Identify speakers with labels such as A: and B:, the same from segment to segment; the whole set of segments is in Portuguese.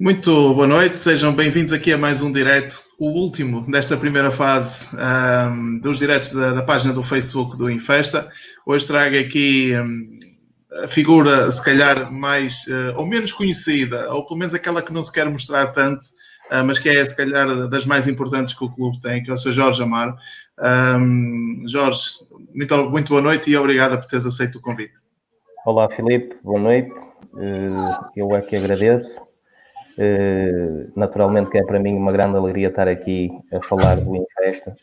A: Muito boa noite, sejam bem-vindos aqui a mais um direto, o último desta primeira fase dos diretos da página do Facebook do Infesta. Hoje trago aqui a figura, se calhar, mais ou menos conhecida, ou pelo menos aquela que não se quer mostrar tanto, mas que é, se calhar, das mais importantes que o clube tem, que é o Sr. Jorge Amaro. Jorge, muito boa noite e obrigado por teres aceito o convite.
B: Olá Filipe, boa noite. Eu é que agradeço. Naturalmente que é para mim uma grande alegria estar aqui a falar do Infesta.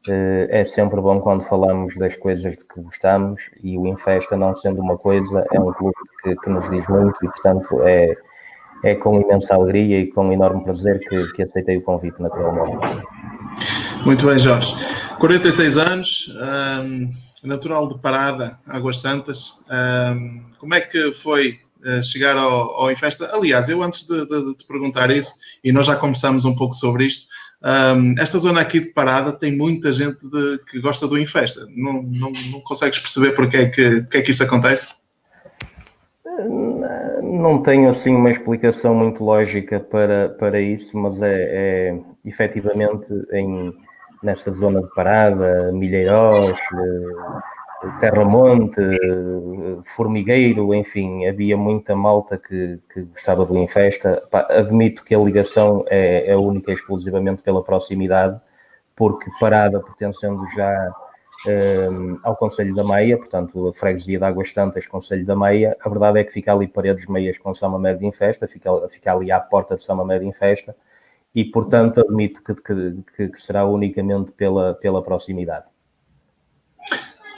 B: É sempre bom quando falamos das coisas de que gostamos e o Infesta, não sendo uma coisa, é um clube que nos diz muito e, portanto, é com imensa alegria e com enorme prazer que aceitei o convite, naturalmente.
A: Muito bem, Jorge. 46 anos, natural de Parada, Águas Santas. Como é que foi chegar ao Infesta? Aliás, eu antes de te perguntar isso, e nós já conversamos um pouco sobre isto, esta zona aqui de Parada tem muita gente que gosta do Infesta. Não consegues perceber porque é que isso acontece?
B: Não tenho assim uma explicação muito lógica para isso, mas efetivamente nessa zona de Parada, Milheiros, Terramonte, Formigueiro, enfim, havia muita malta que gostava do Infesta. Admito que a ligação é única e exclusivamente pela proximidade, porque Parada, pertencendo já ao Conselho da Meia, portanto, a freguesia de Águas Santas, Conselho da Meia, a verdade é que fica ali paredes meias com São Mamede de Infesta, fica ali à porta de São Mamede de Infesta, e, portanto, admito que será unicamente pela proximidade.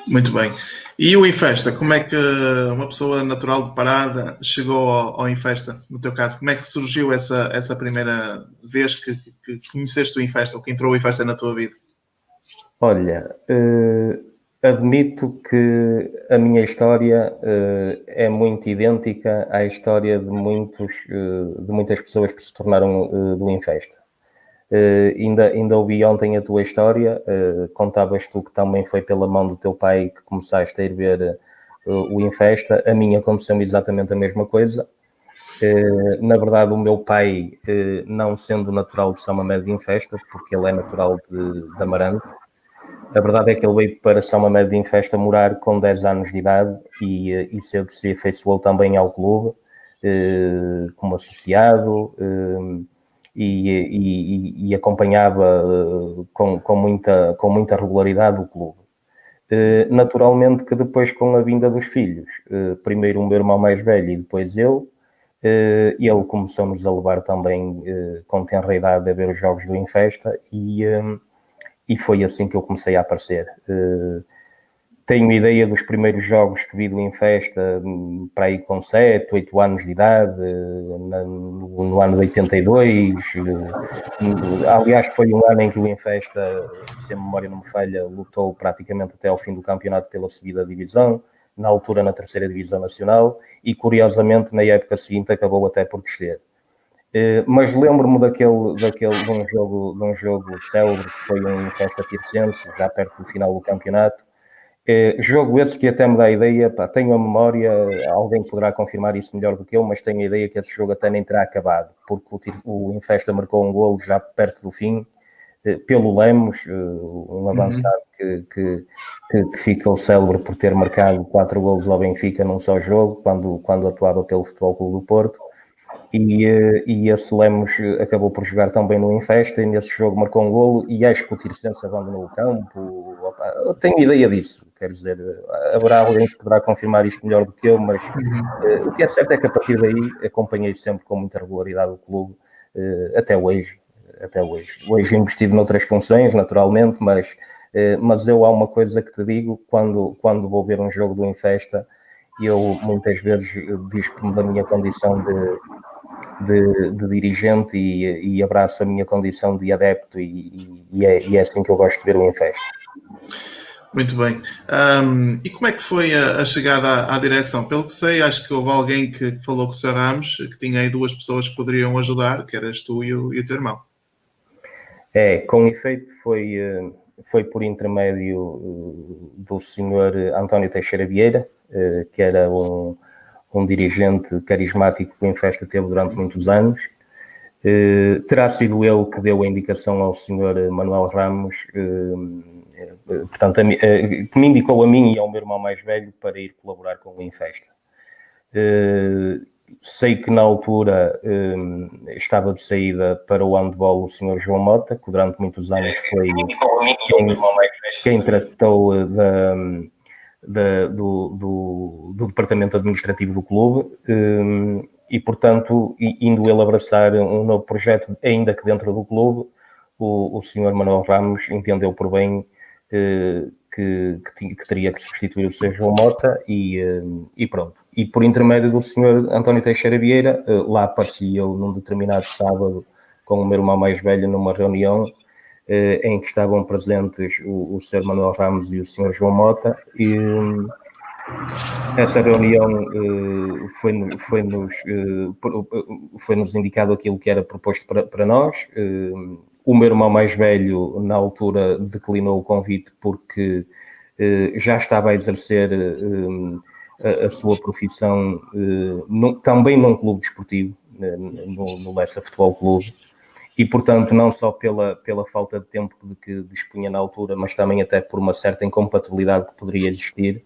A: Muito bem. E o Infesta, como é que uma pessoa natural de Parada chegou ao Infesta, no teu caso? Como é que surgiu essa primeira vez que conheceste o Infesta, ou que entrou o Infesta na tua vida?
B: Olha, admito que a minha história é muito idêntica à história de muitas pessoas que se tornaram do Infesta. Ainda ouvi ontem a tua história, contavas tu que também foi pela mão do teu pai que começaste a ir ver o Infesta. A minha aconteceu exatamente a mesma coisa. Na verdade, o meu pai, não sendo natural de São Mamede de Infesta, porque ele é natural de Amarante, a verdade é que ele veio para São Mamede de Infesta morar com 10 anos de idade e cedo se afeiçoou também ao clube, como associado, e acompanhava com muita regularidade o clube. Naturalmente que depois, com a vinda dos filhos, primeiro o meu irmão mais velho e depois eu, ele começou-nos a levar também com tenra idade a ver os jogos do Infesta e foi assim que eu comecei a aparecer. Tenho ideia dos primeiros jogos que vi do Infesta para aí com 7, 8 anos de idade, no ano de 82. Aliás, foi um ano em que o Infesta, se a memória não me falha, lutou praticamente até ao fim do campeonato pela subida divisão, na altura na terceira divisão nacional, e curiosamente na época seguinte acabou até por descer. Mas lembro-me de um jogo célebre que foi um Infesta Tirsense, já perto do final do campeonato. Jogo esse que até me dá a ideia, tenho a memória, alguém poderá confirmar isso melhor do que eu, mas tenho a ideia que esse jogo até nem terá acabado, porque o Infesta marcou um golo já perto do fim, pelo Lemos, um avançado que ficou célebre por ter marcado 4 golos ao Benfica num só jogo, quando atuava pelo Futebol Clube do Porto. E esse Lemos acabou por jogar também no Infesta e nesse jogo marcou um golo e acho que o Tirsense abandonou o campo. Eu tenho ideia disso, quer dizer, haverá alguém que poderá confirmar isto melhor do que eu, mas o que é certo é que a partir daí acompanhei sempre com muita regularidade o clube, até hoje. Hoje investido noutras funções, naturalmente, mas eu há uma coisa que te digo, quando vou ver um jogo do Infesta, eu muitas vezes dispo-me da minha condição de dirigente e abraço a minha condição de adepto e é assim que eu gosto de ver o Infesta.
A: Muito bem. E como é que foi a chegada à direção? Pelo que sei, acho que houve alguém que falou com o Sr. Ramos, que tinha aí duas pessoas que poderiam ajudar, que eras tu e o teu irmão.
B: Com efeito, foi por intermédio do Sr. António Teixeira Vieira, que era um dirigente carismático que o Infesta teve durante muitos anos. Terá sido ele que deu a indicação ao Sr. Manuel Ramos, portanto, que me indicou a mim e ao meu irmão mais velho para ir colaborar com o Infesta. Sei que na altura estava de saída para o handball o Sr. João Mota, que durante muitos anos foi quem tratou do departamento administrativo do clube, e portanto, indo ele abraçar um novo projeto, ainda que dentro do clube, o Sr. Manuel Ramos entendeu por bem que teria que substituir o Sr. João Mota e pronto. E por intermédio do Sr. António Teixeira Vieira, lá apareci eu num determinado sábado com o meu irmão mais velho numa reunião em que estavam presentes o Sr. Manuel Ramos e o Sr. João Mota, e essa reunião foi-nos indicado aquilo que era proposto para nós. O meu irmão mais velho, na altura, declinou o convite porque já estava a exercer a sua profissão também num clube desportivo, no Lessa Futebol Clube, e, portanto, não só pela falta de tempo de que dispunha na altura, mas também até por uma certa incompatibilidade que poderia existir,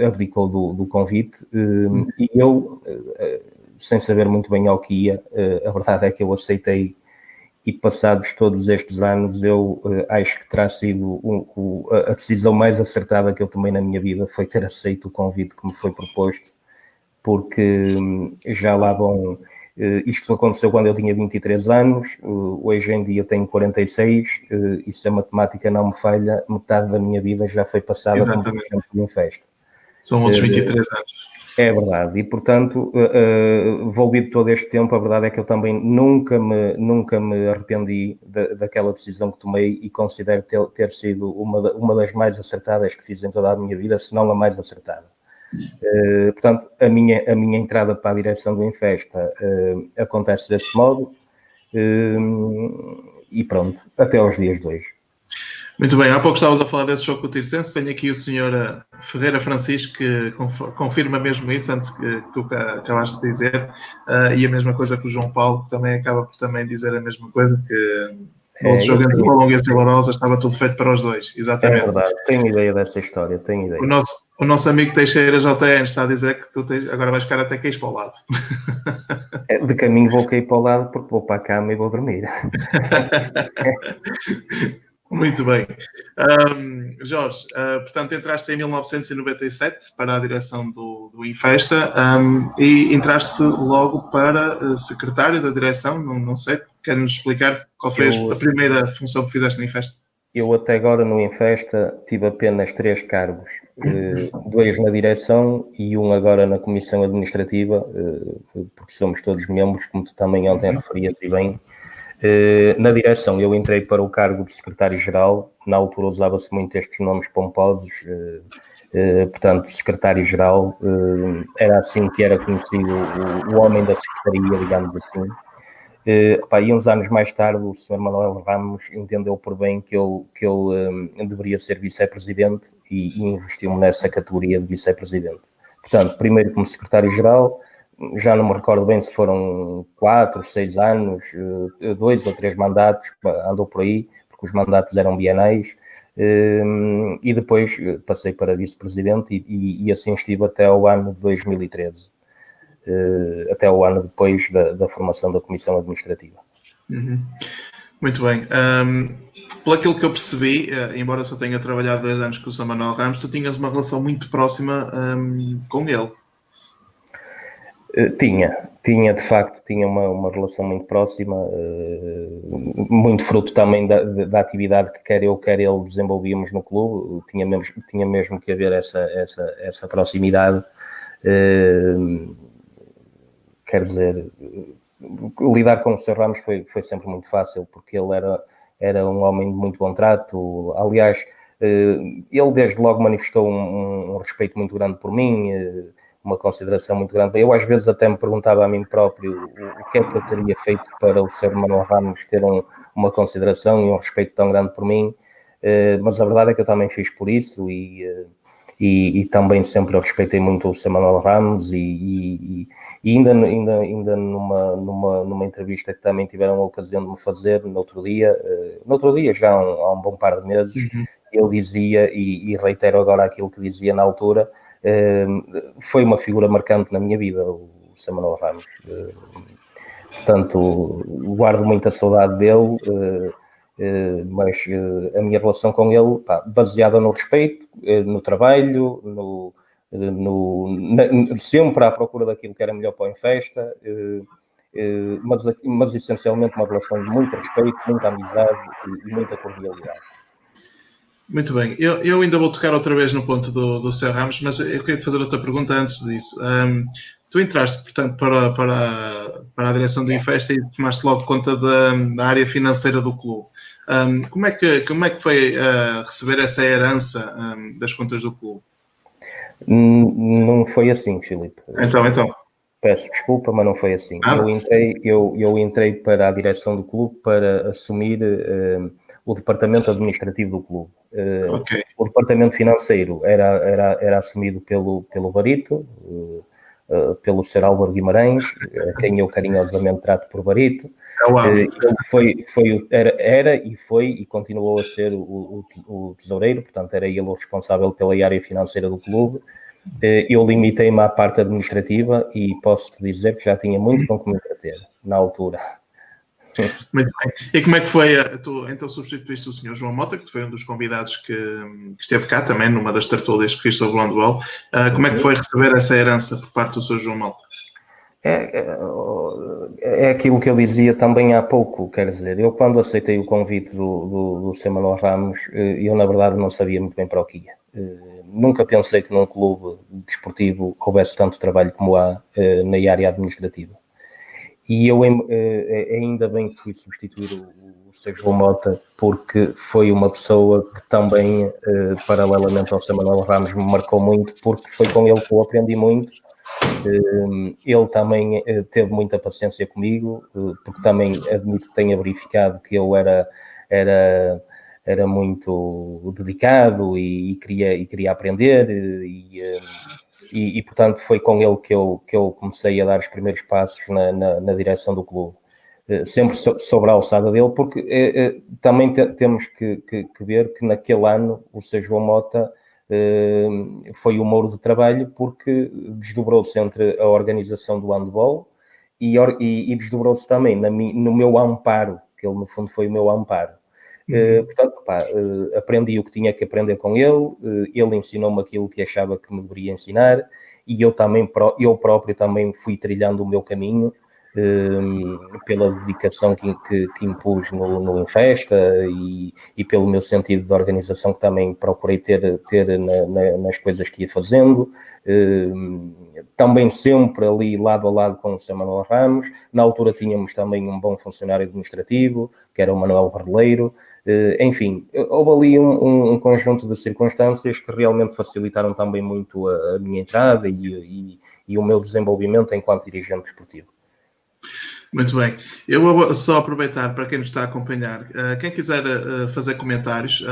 B: abdicou do convite, e eu, sem saber muito bem ao que ia, a verdade é que eu aceitei, e passados todos estes anos, eu acho que terá sido a decisão mais acertada que eu tomei na minha vida, foi ter aceito o convite que me foi proposto, porque já lá vão... Isto aconteceu quando eu tinha 23 anos, hoje em dia tenho 46, e se a matemática não me falha, metade da minha vida já foi passada como presidente do Infesta.
A: São outros 23 anos.
B: É verdade, e portanto, envolvido todo este tempo, a verdade é que eu também nunca me arrependi daquela decisão que tomei, e considero ter sido uma das mais acertadas que fiz em toda a minha vida, se não a mais acertada. Portanto, a minha entrada para a direção do Infesta acontece desse modo, e pronto, até aos dias de hoje.
A: Muito bem, há pouco estavas a falar desse jogo com o Tirsense. Tenho aqui o Sr. Ferreira Francisco que confirma mesmo isso antes que tu acabaste de dizer, e a mesma coisa que o João Paulo, que também acaba por também dizer a mesma coisa, que no outro jogo entre o Valonga e a Vila Rosa estava tudo feito para os dois, exatamente.
B: É verdade, tenho ideia dessa história, tenho ideia.
A: O nosso amigo Teixeira JN está a dizer que tu agora vais ficar até queixo para o lado.
B: De caminho vou cair para o lado porque vou para a cama e vou dormir.
A: Muito bem. Jorge, portanto, entraste em 1997 para a direção do Infesta, e entraste logo para secretário da direção, não sei, queres-nos explicar qual foi a primeira função que fizeste no Infesta?
B: Eu até agora no Infesta tive apenas 3 cargos, 2 na direção e 1 agora na comissão administrativa, porque somos todos membros, como tu também ontem referias e bem. Na direção eu entrei para o cargo de secretário-geral, na altura usava-se muito estes nomes pomposos, portanto secretário-geral, era assim que era conhecido o homem da secretaria, digamos assim. E uns anos mais tarde o Sr. Manuel Ramos entendeu por bem que eu deveria ser vice-presidente e investiu-me nessa categoria de vice-presidente. Portanto, primeiro como secretário-geral, já não me recordo bem se foram 4, 6 anos, 2 ou 3 mandatos, andou por aí, porque os mandatos eram bienais, e depois passei para vice-presidente e assim estive até ao ano de 2013. Até o ano depois da formação da Comissão Administrativa.
A: Muito bem. Pelo aquilo que eu percebi, embora só tenha trabalhado 2 anos com o Sr. Manuel Ramos, tu tinhas uma relação muito próxima com ele. Tinha de facto, tinha uma relação muito próxima, muito fruto também da atividade que quer eu, quer ele desenvolvíamos no clube, tinha mesmo que haver essa proximidade. Quer dizer, lidar com o Sr. Ramos foi sempre muito fácil, porque ele era um homem de muito bom trato. Aliás, ele desde logo manifestou um respeito muito grande por mim, uma consideração muito grande. Eu às vezes até me perguntava a mim próprio o que é que eu teria feito para o Sr. Manuel Ramos ter uma consideração e um respeito tão grande por mim, mas a verdade é que eu também fiz por isso e também sempre eu respeitei muito o Sr. Manuel Ramos e
B: E ainda numa entrevista que também tiveram a ocasião de me fazer no outro dia, já há um bom par de meses, ele dizia, e reitero agora aquilo que dizia na altura, foi uma figura marcante na minha vida, o Samuel Ramos. Portanto, guardo muita saudade dele, mas a minha relação com ele, baseada no respeito, no trabalho, sempre à procura daquilo que era melhor para o Infesta, mas essencialmente uma relação de muito respeito, muita amizade e muita cordialidade.
A: Muito bem, eu ainda vou tocar outra vez no ponto do Sr. Ramos, mas eu queria te fazer outra pergunta antes disso. Tu entraste, portanto, para a direção do Infesta e tomaste logo conta da área financeira do clube. Como é que foi receber essa herança das contas do clube?
B: Não foi assim, Filipe.
A: Então.
B: Peço desculpa, mas não foi assim. Eu entrei para a direção do clube para assumir o departamento administrativo do clube.
A: Okay.
B: O departamento financeiro era assumido pelo Barito, pelo Sr. Álvaro Guimarães, a quem eu carinhosamente trato por Barito. Ele era e foi e continuou a ser o tesoureiro, portanto era ele o responsável pela área financeira do clube. Eu limitei-me à parte administrativa e posso-te dizer que já tinha muito com que me entreter na altura.
A: Muito bem. E como é que foi? Então substituíste o Sr. João Mota, que foi um dos convidados que esteve cá também, numa das tertúlias que fiz sobre o handball. Como é que foi receber essa herança por parte do Sr. João Mota?
B: É aquilo que eu dizia também há pouco, quer dizer, eu quando aceitei o convite do Samuel Ramos, eu na verdade não sabia muito bem para o que ia. Nunca pensei que num clube desportivo houvesse tanto trabalho como há na área administrativa. E eu ainda bem que fui substituir o Sr. João Mota, porque foi uma pessoa que também, paralelamente ao Samuel Ramos, me marcou muito, porque foi com ele que eu aprendi muito. Ele também teve muita paciência comigo, porque também admito que tenha verificado que eu era muito dedicado e queria aprender e portanto foi com ele que eu comecei a dar os primeiros passos na direção do clube, sempre sobre a alçada dele, porque também temos que ver que naquele ano o Sr. João Mota foi o muro de trabalho, porque desdobrou-se entre a organização do handball e desdobrou-se também no meu amparo, que ele no fundo foi o meu amparo. Portanto, aprendi o que tinha que aprender com ele, ele ensinou-me aquilo que achava que me deveria ensinar e eu próprio também fui trilhando o meu caminho pela dedicação que impus no Infesta e pelo meu sentido de organização que também procurei ter nas coisas que ia fazendo, também sempre ali lado a lado com o Samuel Ramos. Na altura tínhamos também um bom funcionário administrativo, que era o Manuel Barleiro. Enfim, houve ali um conjunto de circunstâncias que realmente facilitaram também muito a minha entrada e o meu desenvolvimento enquanto dirigente desportivo.
A: Muito bem. Eu vou só aproveitar para quem nos está a acompanhar. Quem quiser fazer comentários,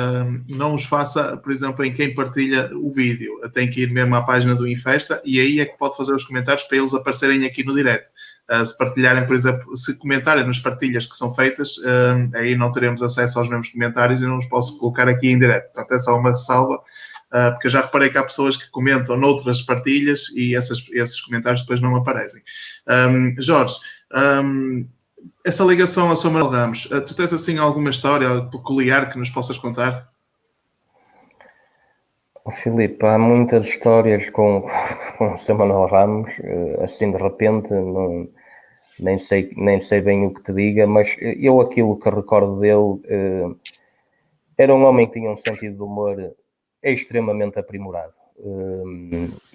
A: não os faça, por exemplo, em quem partilha o vídeo. Tem que ir mesmo à página do Infesta e aí é que pode fazer os comentários para eles aparecerem aqui no direto. Se partilharem, por exemplo, se comentarem nas partilhas que são feitas, aí não teremos acesso aos mesmos comentários e não os posso colocar aqui em direto. Portanto, é só uma ressalva. Porque eu já reparei que há pessoas que comentam noutras partilhas e esses comentários depois não aparecem. Jorge, essa ligação ao Samuel Ramos, tu tens assim alguma história peculiar que nos possas contar?
B: Filipe, há muitas histórias com o Samuel Ramos, assim de repente, nem sei bem o que te diga, mas eu aquilo que recordo dele, era um homem que tinha um sentido de humor extremamente aprimorado.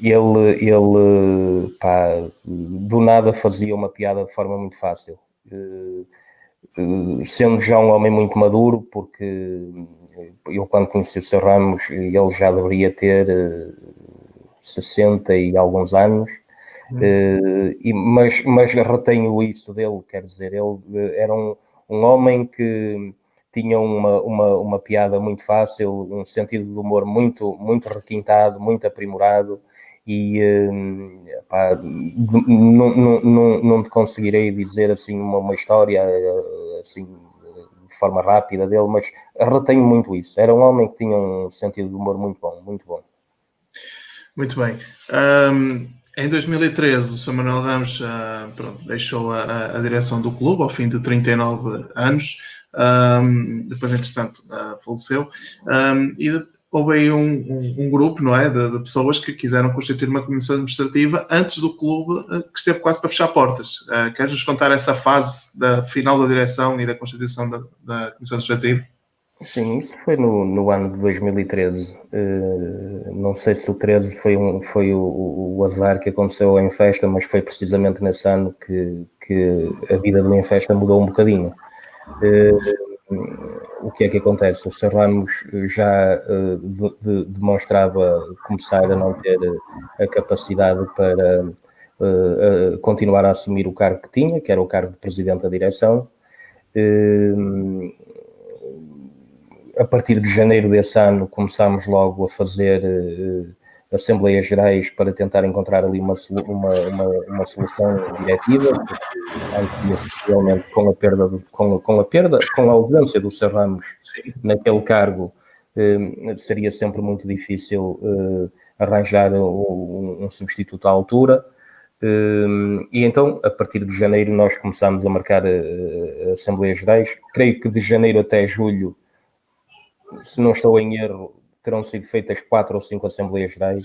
B: Ele do nada fazia uma piada de forma muito fácil, sendo já um homem muito maduro, porque eu quando conheci o Sr. Ramos ele já deveria ter 60 e alguns anos, mas retenho isso dele, quer dizer, ele era um homem que tinha uma piada muito fácil, um sentido de humor muito, muito requintado, muito aprimorado e pá, não te conseguirei dizer assim uma história assim de forma rápida dele, mas retenho muito isso. Era um homem que tinha um sentido de humor muito bom, muito bom.
A: Muito bem. Em 2013, o Sr. Manuel Ramos deixou a direção do clube ao fim de 39 anos. Depois, entretanto, faleceu. E houve aí um grupo, não é, de pessoas que quiseram constituir uma comissão administrativa antes do clube, que esteve quase para fechar portas. Queres-nos contar essa fase da final da direção e da constituição da comissão administrativa?
B: Sim, isso foi no ano de 2013. Não sei se o 13 foi o azar que aconteceu em Festa, mas foi precisamente nesse ano que a vida do Infesta mudou um bocadinho. O que é que acontece? O Sr. Ramos já demonstrava começar a não ter a capacidade para continuar a assumir o cargo que tinha, que era o cargo de Presidente da Direção. A partir de janeiro desse ano começámos logo a fazer assembleias gerais para tentar encontrar ali uma solução diretiva, porque realmente com a ausência do Sr. Ramos naquele cargo, seria sempre muito difícil arranjar um substituto à altura. E então, a partir de janeiro, nós começámos a marcar assembleias gerais. Creio que de janeiro até julho, se não estou em erro, terão sido feitas 4 ou 5 assembleias gerais.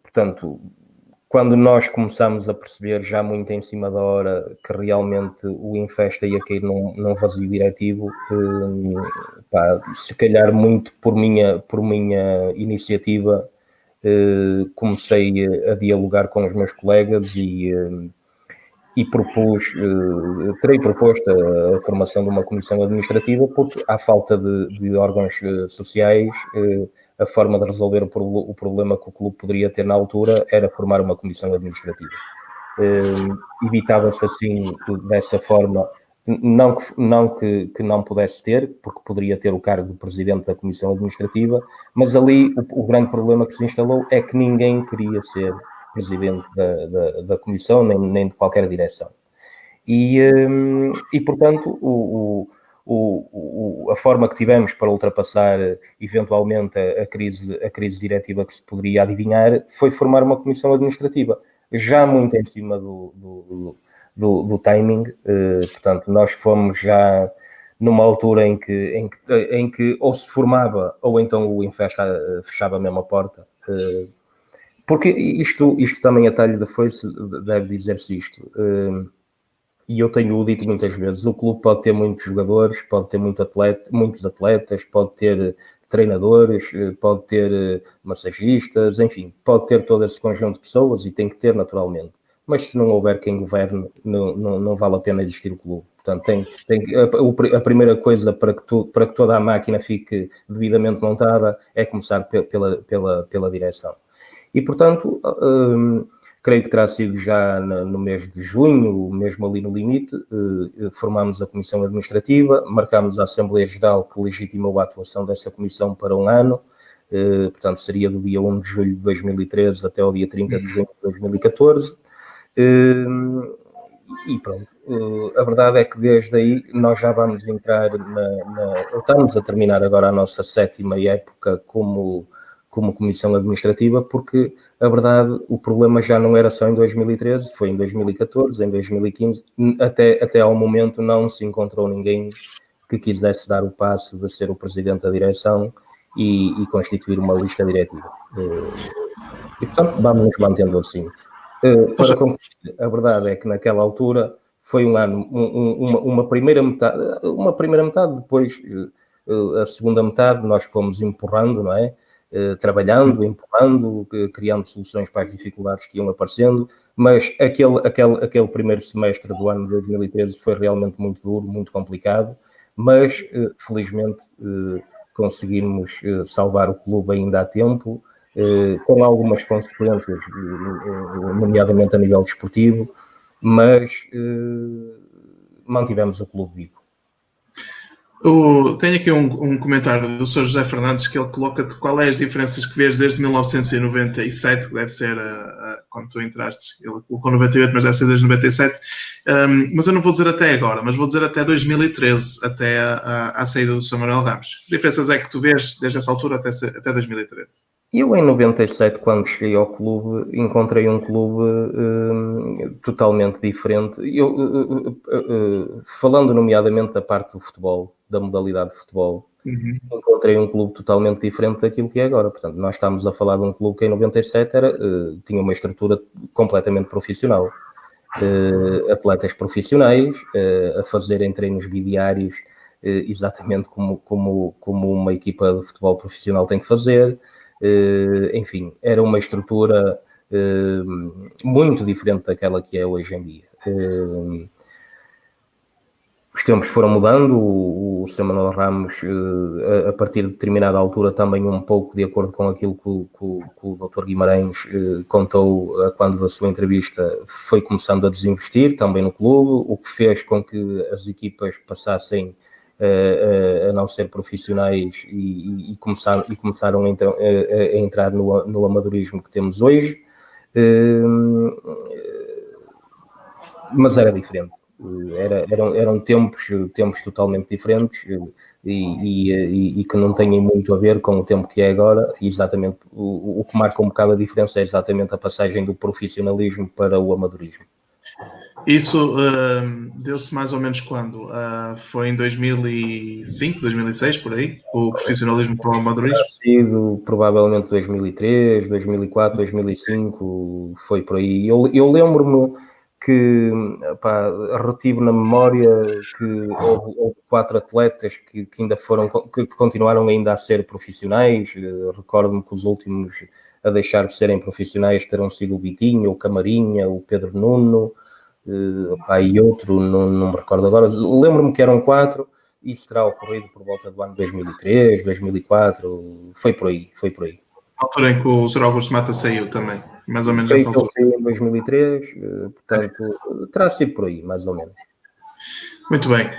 B: Portanto, quando nós começámos a perceber já muito em cima da hora que realmente o Infesta ia cair num vazio diretivo, se calhar muito por minha iniciativa, comecei a dialogar com os meus colegas e terei proposto a formação de uma comissão administrativa, porque à falta de órgãos sociais, a forma de resolver o problema que o clube poderia ter na altura era formar uma comissão administrativa. Evitava-se assim, dessa forma, não que não pudesse ter, porque poderia ter o cargo de presidente da comissão administrativa, mas ali o grande problema que se instalou é que ninguém queria ser presidente da comissão, nem de qualquer direção. E portanto, a forma que tivemos para ultrapassar eventualmente a crise diretiva que se poderia adivinhar foi formar uma comissão administrativa, já muito em cima do timing. Portanto, nós fomos já numa altura em que ou se formava ou então o Infesta fechava mesmo a porta. Porque isto também a talho da foice deve dizer-se isto, e eu tenho dito muitas vezes, o clube pode ter muitos jogadores, pode ter muitos atletas, pode ter treinadores, pode ter massagistas, enfim, pode ter todo esse conjunto de pessoas e tem que ter naturalmente, mas se não houver quem governe, não vale a pena existir o clube. Portanto, a primeira coisa para que toda a máquina fique devidamente montada é começar pela direção. E, portanto, creio que terá sido já no mês de junho, mesmo ali no limite, formámos a comissão administrativa, marcámos a Assembleia Geral que legitimou a atuação dessa comissão para um ano, portanto seria do dia 1 de julho de 2013 até ao dia 30 de junho de 2014, e pronto. A verdade é que desde aí nós já vamos entrar estamos a terminar agora a nossa 7ª época como comissão administrativa, porque a verdade, o problema já não era só em 2013, foi em 2014, em 2015, até ao momento não se encontrou ninguém que quisesse dar o passo de ser o presidente da direção e constituir uma lista diretiva. E portanto, vamos nos mantendo assim. Para concluir, a verdade é que naquela altura foi um ano, uma primeira metade, depois a segunda metade nós fomos empurrando, não é? Trabalhando, empurrando, criando soluções para as dificuldades que iam aparecendo, mas aquele primeiro semestre do ano de 2013 foi realmente muito duro, muito complicado, mas felizmente conseguimos salvar o clube ainda a tempo, com algumas consequências, nomeadamente a nível desportivo, mas mantivemos o clube vivo.
A: Tenho aqui um comentário do Sr. José Fernandes que ele coloca-te qual é as diferenças que vês desde 1997, que deve ser quando tu entraste. Ele colocou 98, mas deve ser desde 97. Mas eu não vou dizer até agora, mas vou dizer até 2013, até a saída do Sr. Manuel Ramos. Que diferenças é que tu vês desde essa altura até 2013?
B: Eu, em 97, quando cheguei ao clube, encontrei um clube totalmente diferente. Falando nomeadamente da parte do futebol, da modalidade de futebol, encontrei um clube totalmente diferente daquilo que é agora. Portanto, nós estamos a falar de um clube que em 97 tinha uma estrutura completamente profissional. Atletas profissionais a fazerem treinos bidiários exatamente como uma equipa de futebol profissional tem que fazer. Enfim, era uma estrutura muito diferente daquela que é hoje em dia. Os tempos foram mudando, o Sr. Manuel Ramos, a partir de determinada altura, também um pouco de acordo com aquilo que o Dr. Guimarães contou quando da sua entrevista, foi começando a desinvestir também no clube, o que fez com que as equipas passassem a não ser profissionais e começaram a entrar no amadorismo que temos hoje. Mas era diferente. Eram tempos totalmente diferentes e que não têm muito a ver com o tempo que é agora. E exatamente o que marca um bocado a diferença é exatamente a passagem do profissionalismo para o amadorismo.
A: Isso deu-se mais ou menos quando? Foi em 2005, 2006, por aí? O profissionalismo para o amadorismo?
B: Terá sido provavelmente 2003, 2004, 2005, foi por aí. Eu lembro-me que retive na memória que houve 4 atletas que ainda foram, que continuaram ainda a ser profissionais. Recordo-me que os últimos a deixar de serem profissionais terão sido o Vitinho, o Camarinha, o Pedro Nuno, e outro, não me recordo agora. Lembro-me que eram 4. Isso terá ocorrido por volta do ano 2003, 2004, foi por aí.
A: A altura em que o Sr. Augusto Mata saiu também, mais ou menos
B: Creio
A: nessa
B: que ele
A: altura.
B: saiu em 2003, portanto, terá sido por aí, mais ou menos.
A: Muito bem.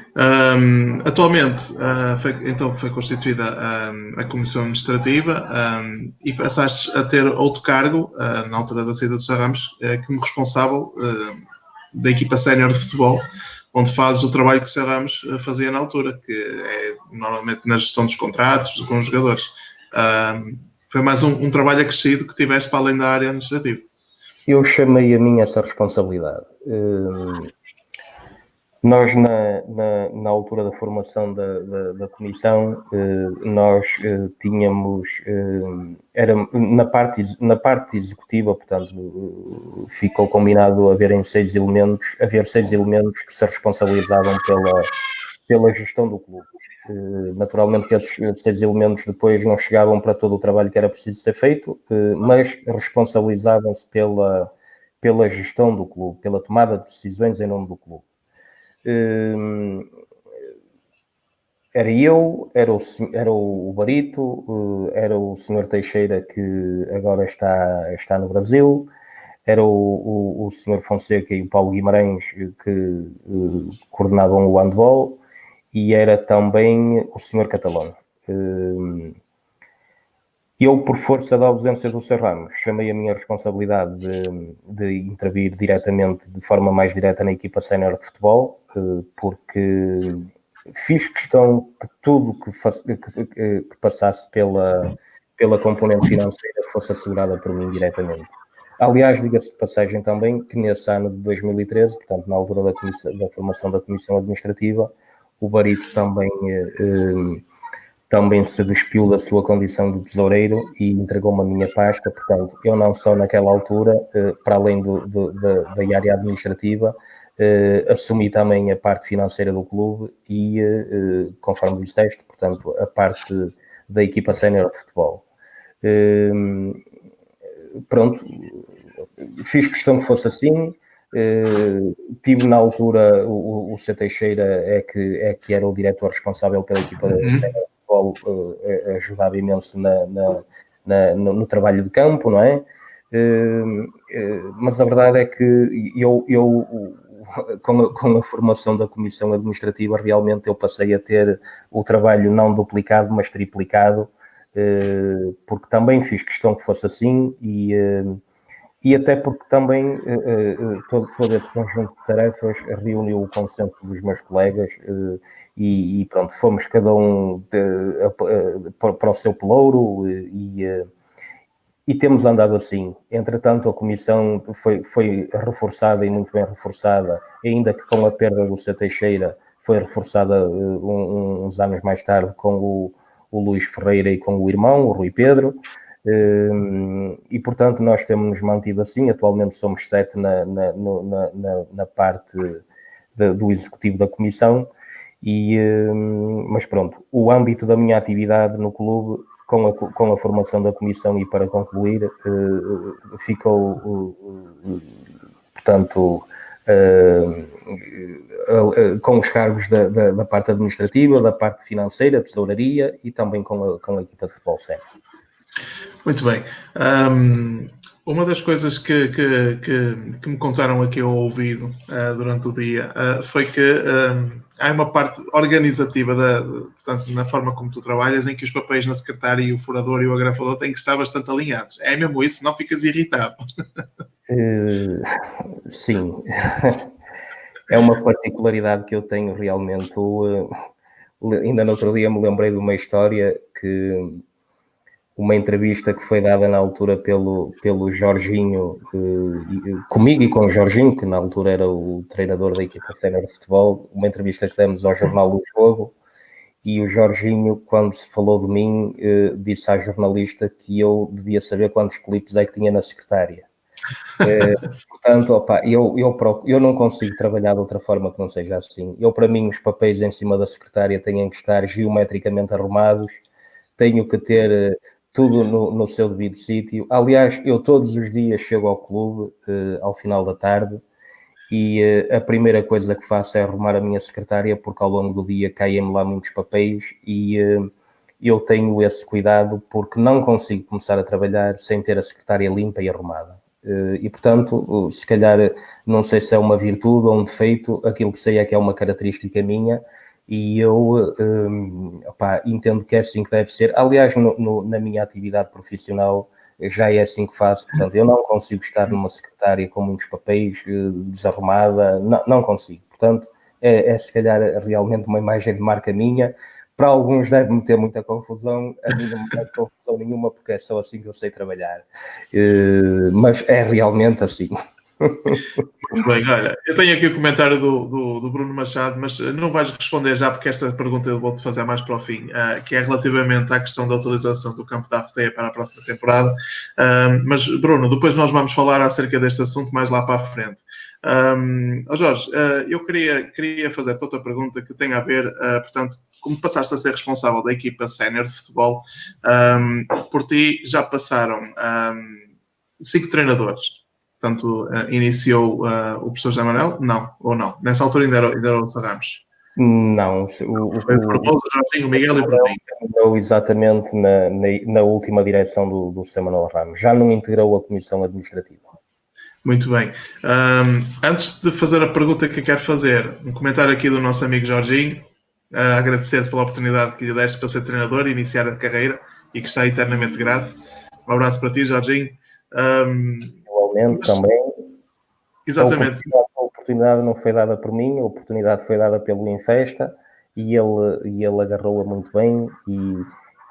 A: Atualmente, foi constituída a Comissão Administrativa e passaste a ter outro cargo, na altura da saída do Sr. Ramos, como responsável da equipa sénior de futebol, onde fazes o trabalho que o Sr. Ramos fazia na altura, que é normalmente na gestão dos contratos com os jogadores. Foi mais um trabalho acrescido que tiveste para além da área administrativa.
B: Eu chamei a mim essa responsabilidade. Nós, na altura da formação da comissão, nós tínhamos, era na parte executiva, portanto, ficou combinado haver 6 elementos que se responsabilizavam pela gestão do clube. Naturalmente que esses 6 elementos depois não chegavam para todo o trabalho que era preciso ser feito, mas responsabilizavam-se pela gestão do clube, pela tomada de decisões em nome do clube. Era eu, era o Barito, era o Sr. Teixeira, que agora está no Brasil, era o Sr. Fonseca e o Paulo Guimarães, que coordenavam o handball, e era também o Sr. Catalão. Eu, por força da ausência do Sr. Ramos, chamei a minha responsabilidade de intervir diretamente, de forma mais direta na equipa sénior de futebol, porque fiz questão que tudo que passasse pela componente financeira fosse assegurada por mim diretamente. Aliás, diga-se de passagem também que nesse ano de 2013, portanto, na altura da formação da Comissão Administrativa, o Barito também se despiu da sua condição de tesoureiro e entregou-me a minha pasta. Portanto, eu não só naquela altura, para além da área administrativa, assumi também a parte financeira do clube e, conforme disseste, portanto, a parte da equipa sénior de futebol. Pronto, fiz questão que fosse assim. Tive na altura o C. Teixeira é que era o diretor responsável pela equipa sénior de futebol, ajudava imenso no trabalho de campo, não é? Mas a verdade é que com a formação da Comissão Administrativa, realmente eu passei a ter o trabalho não duplicado, mas triplicado, porque também fiz questão que fosse assim e até porque também todo esse conjunto de tarefas reuniu o consenso dos meus colegas e pronto, fomos cada um para o seu pelouro e temos andado assim. Entretanto, a comissão foi reforçada e muito bem reforçada, ainda que com a perda do C. Teixeira foi reforçada uns anos mais tarde com o Luís Ferreira e com o irmão, o Rui Pedro. E portanto nós temos-nos mantido assim. Atualmente somos 7 na parte do executivo da comissão mas pronto, o âmbito da minha atividade no clube com a formação da comissão e para concluir ficou portanto com os cargos da parte administrativa, da parte financeira, tesouraria e também com a equipa de futebol sénior.
A: Muito bem. Uma das coisas que me contaram aqui ao ouvido durante o dia foi que há uma parte organizativa, portanto, na forma como tu trabalhas, em que os papéis na secretária e o furador e o agrafador têm que estar bastante alinhados. É mesmo isso? Não ficas irritado?
B: Sim. É uma particularidade que eu tenho realmente. Ainda no outro dia me lembrei de uma história uma entrevista que foi dada na altura pelo Jorginho, comigo e com o Jorginho, que na altura era o treinador da equipa sénior de futebol, uma entrevista que demos ao jornal do Jogo, e o Jorginho, quando se falou de mim, disse à jornalista que eu devia saber quantos clipes é que tinha na secretária. Portanto, opa, eu não consigo trabalhar de outra forma que não seja assim. Para mim, os papéis em cima da secretária têm que estar geometricamente arrumados, tenho que ter tudo no seu devido sítio. Aliás, eu todos os dias chego ao clube ao final da tarde e a primeira coisa que faço é arrumar a minha secretária, porque ao longo do dia caem-me lá muitos papéis e eu tenho esse cuidado porque não consigo começar a trabalhar sem ter a secretária limpa e arrumada. E portanto, se calhar, não sei se é uma virtude ou um defeito, aquilo que sei é que é uma característica minha e eu entendo que é assim que deve ser. Aliás, na minha atividade profissional já é assim que faço, portanto, eu não consigo estar numa secretária com muitos papéis, desarrumada, não consigo. Portanto, é se calhar realmente uma imagem de marca minha. Para alguns deve-me ter muita confusão, a mim não me dá confusão nenhuma, porque é só assim que eu sei trabalhar. Mas é realmente assim.
A: Muito bem, olha, eu tenho aqui o comentário do Bruno Machado, mas não vais responder já, porque esta pergunta eu vou-te fazer mais para o fim, que é relativamente à questão da utilização do campo da Arroteia para a próxima temporada. Mas, Bruno, depois nós vamos falar acerca deste assunto mais lá para a frente. Jorge, eu queria fazer-te outra pergunta que tem a ver, portanto, como passaste a ser responsável da equipa sénior de futebol, por ti já passaram 5 treinadores. Portanto, iniciou o professor José Manuel? Não, ou não? Nessa altura ainda era o Ramos?
B: Não.
A: Foi o Formoso, o Jorginho, o Miguel e o Bruninho.
B: Integrou exatamente na última direção do José Manuel Ramos. Já não integrou a comissão administrativa.
A: Muito bem. Antes de fazer a pergunta que eu quero fazer, um comentário aqui do nosso amigo Jorginho. Agradecer-te pela oportunidade que lhe deste para ser treinador e iniciar a carreira e que está eternamente grato. Um abraço para ti, Jorginho.
B: Igualmente também.
A: Exatamente.
B: A oportunidade não foi dada por mim, a oportunidade foi dada pelo Infesta e ele agarrou-a muito bem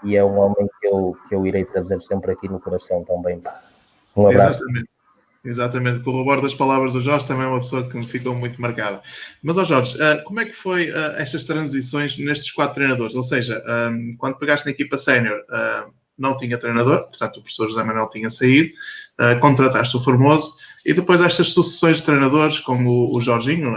B: e é um homem que eu irei trazer sempre aqui no coração também. Um abraço.
A: Exatamente, corroboro das palavras do Jorge, também é uma pessoa que me ficou muito marcada. Mas, Jorge, como é que foi estas transições nestes 4 treinadores? Ou seja, quando pegaste na equipa sénior, não tinha treinador, portanto o professor José Manuel tinha saído, contrataste o Formoso, e depois estas sucessões de treinadores, como o Jorginho,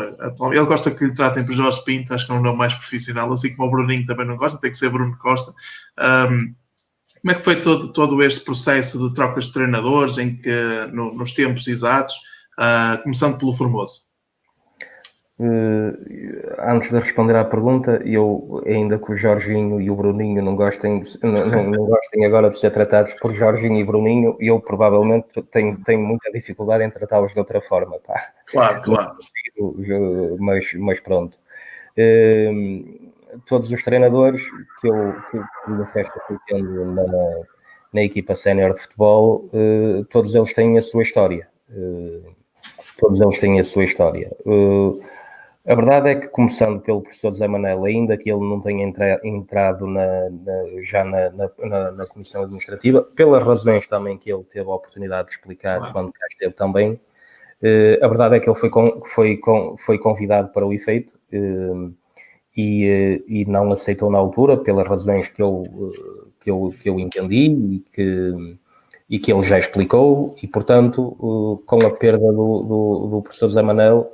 A: ele gosta que lhe tratem por Jorge Pinto, acho que é um nome mais profissional, assim como o Bruninho também não gosta, tem que ser Bruno Costa. Como é que foi todo este processo de trocas de treinadores, em que, nos tempos exatos, começando pelo Formoso?
B: Antes de responder à pergunta, eu, ainda que o Jorginho e o Bruninho não gostem agora de ser tratados por Jorginho e Bruninho, eu provavelmente tenho muita dificuldade em tratá-los de outra forma. Pá.
A: Claro.
B: Mas pronto. Todos os treinadores que o Festa foi tendo na equipa sénior de futebol, todos eles têm a sua história. A verdade é que, começando pelo professor Zé Manel, ainda que ele não tenha entrado já na comissão administrativa, pelas razões também que ele teve a oportunidade de explicar quando cá esteve também, a verdade é que ele foi convidado para o efeito e não aceitou na altura, pelas razões que eu entendi e que ele já explicou, e portanto, com a perda do professor Zé Manel,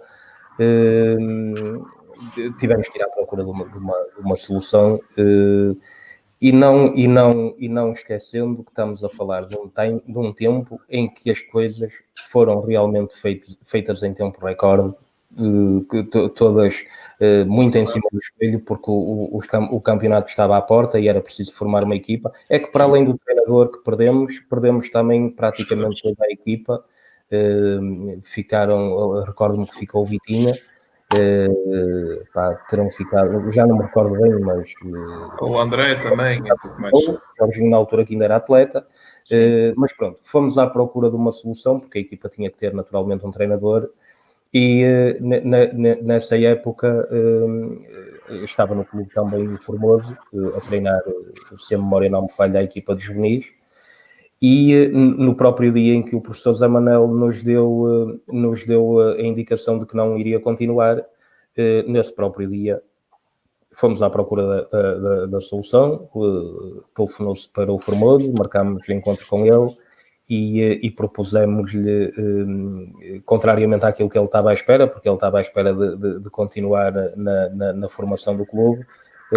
B: tivemos que ir à procura de uma solução, e não esquecendo que estamos a falar de um tempo em que as coisas foram realmente feitas em tempo recorde, todas muito em cima do espelho, porque o campeonato estava à porta e era preciso formar uma equipa. É que, para além do treinador que perdemos também praticamente toda a equipa. Recordo-me que ficou o Vitinha, terão ficado, já não me recordo bem, mas
A: o André também, um pouco mais.
B: O Jorginho na altura que ainda era atleta, mas pronto, fomos à procura de uma solução, porque a equipa tinha que ter naturalmente um treinador, e nessa época estava no clube também Formoso, a treinar, se a memória não me falha, a equipa de juvenis, e no próprio dia em que o professor Zé Manel nos deu a indicação de que não iria continuar, nesse próprio dia fomos à procura da solução, telefonou-se para o Formoso, marcámos encontro com ele e propusemos-lhe, contrariamente àquilo que ele estava à espera, porque ele estava à espera de continuar na formação do clube.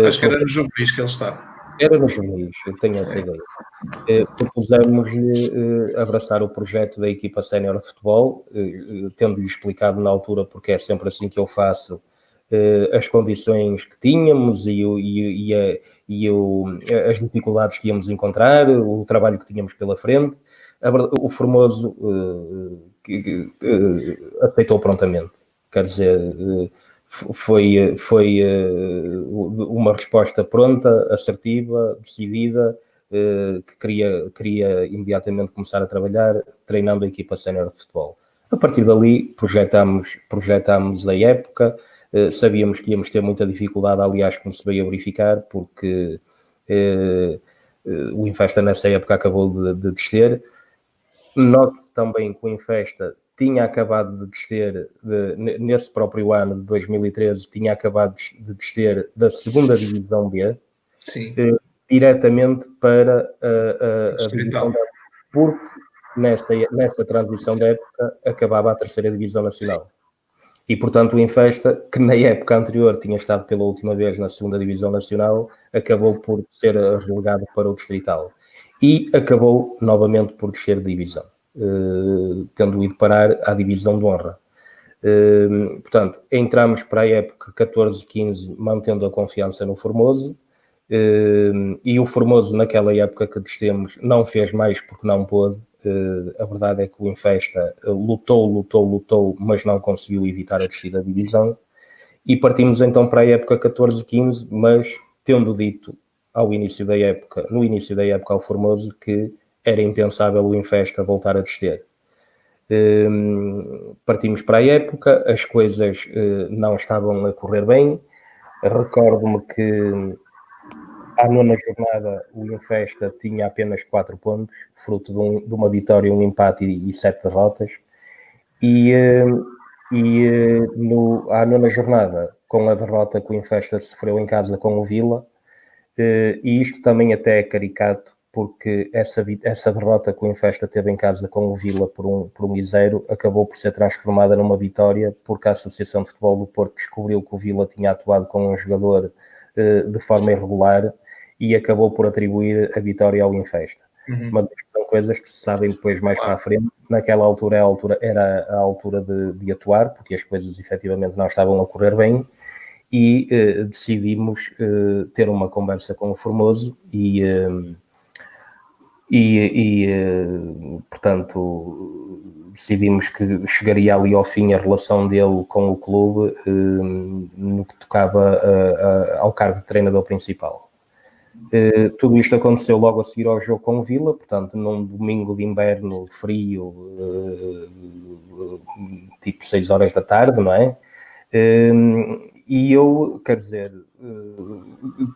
A: Acho que era no juvenis que ele estava.
B: Era nos juvenis, eu tenho essa ideia. Propusemos-lhe abraçar o projeto da equipa sénior de futebol, tendo-lhe explicado na altura, porque é sempre assim que eu faço, as condições que tínhamos as dificuldades que íamos encontrar, o trabalho que tínhamos pela frente. O Formoso aceitou prontamente. Quer dizer, foi uma resposta pronta, assertiva, decidida, que queria imediatamente começar a trabalhar treinando a equipa sénior de futebol. A partir dali projetámos a época, sabíamos que íamos ter muita dificuldade, aliás, como se veio a verificar, porque o Infesta nessa época acabou de descer. Note-se também que o Infesta tinha acabado de descer, nesse próprio ano de 2013, tinha acabado de descer da segunda Divisão B, diretamente para a Divisão da época, porque nessa transição da época acabava a terceira Divisão Nacional. E, portanto, o Infesta, que na época anterior tinha estado pela última vez na segunda Divisão Nacional, acabou por ser relegado para o Distrital. E acabou novamente por descer de divisão, tendo ido parar à Divisão de Honra. Portanto, entramos para a época 14-15 mantendo a confiança no Formoso, e o Formoso naquela época que descemos não fez mais porque não pôde. A verdade é que o Infesta lutou, mas não conseguiu evitar a descida da divisão, e partimos então para a época 14-15, mas tendo dito no início da época ao Formoso que era impensável o Infesta voltar a descer. Partimos para a época, as coisas não estavam a correr bem. Recordo-me que à nona jornada o Infesta tinha apenas 4 pontos, fruto de uma vitória, um empate e 7 derrotas. À nona jornada, com a derrota que o Infesta sofreu em casa com o Vila, e isto também até é caricato, porque essa derrota que o Infesta teve em casa com o Vila por 1-0 acabou por ser transformada numa vitória, porque a Associação de Futebol do Porto descobriu que o Vila tinha atuado com um jogador de forma irregular e acabou por atribuir a vitória ao Infesta. Mas são coisas que se sabem depois mais para a frente. naquela altura, era a altura de atuar, porque as coisas efetivamente não estavam a correr bem, e decidimos ter uma conversa com o Formoso portanto, decidimos que chegaria ali ao fim a relação dele com o clube no que tocava ao cargo de treinador principal. Tudo isto aconteceu logo a seguir ao jogo com o Vila, portanto, num domingo de inverno frio, tipo 6 horas da tarde, não é? E eu, quer dizer,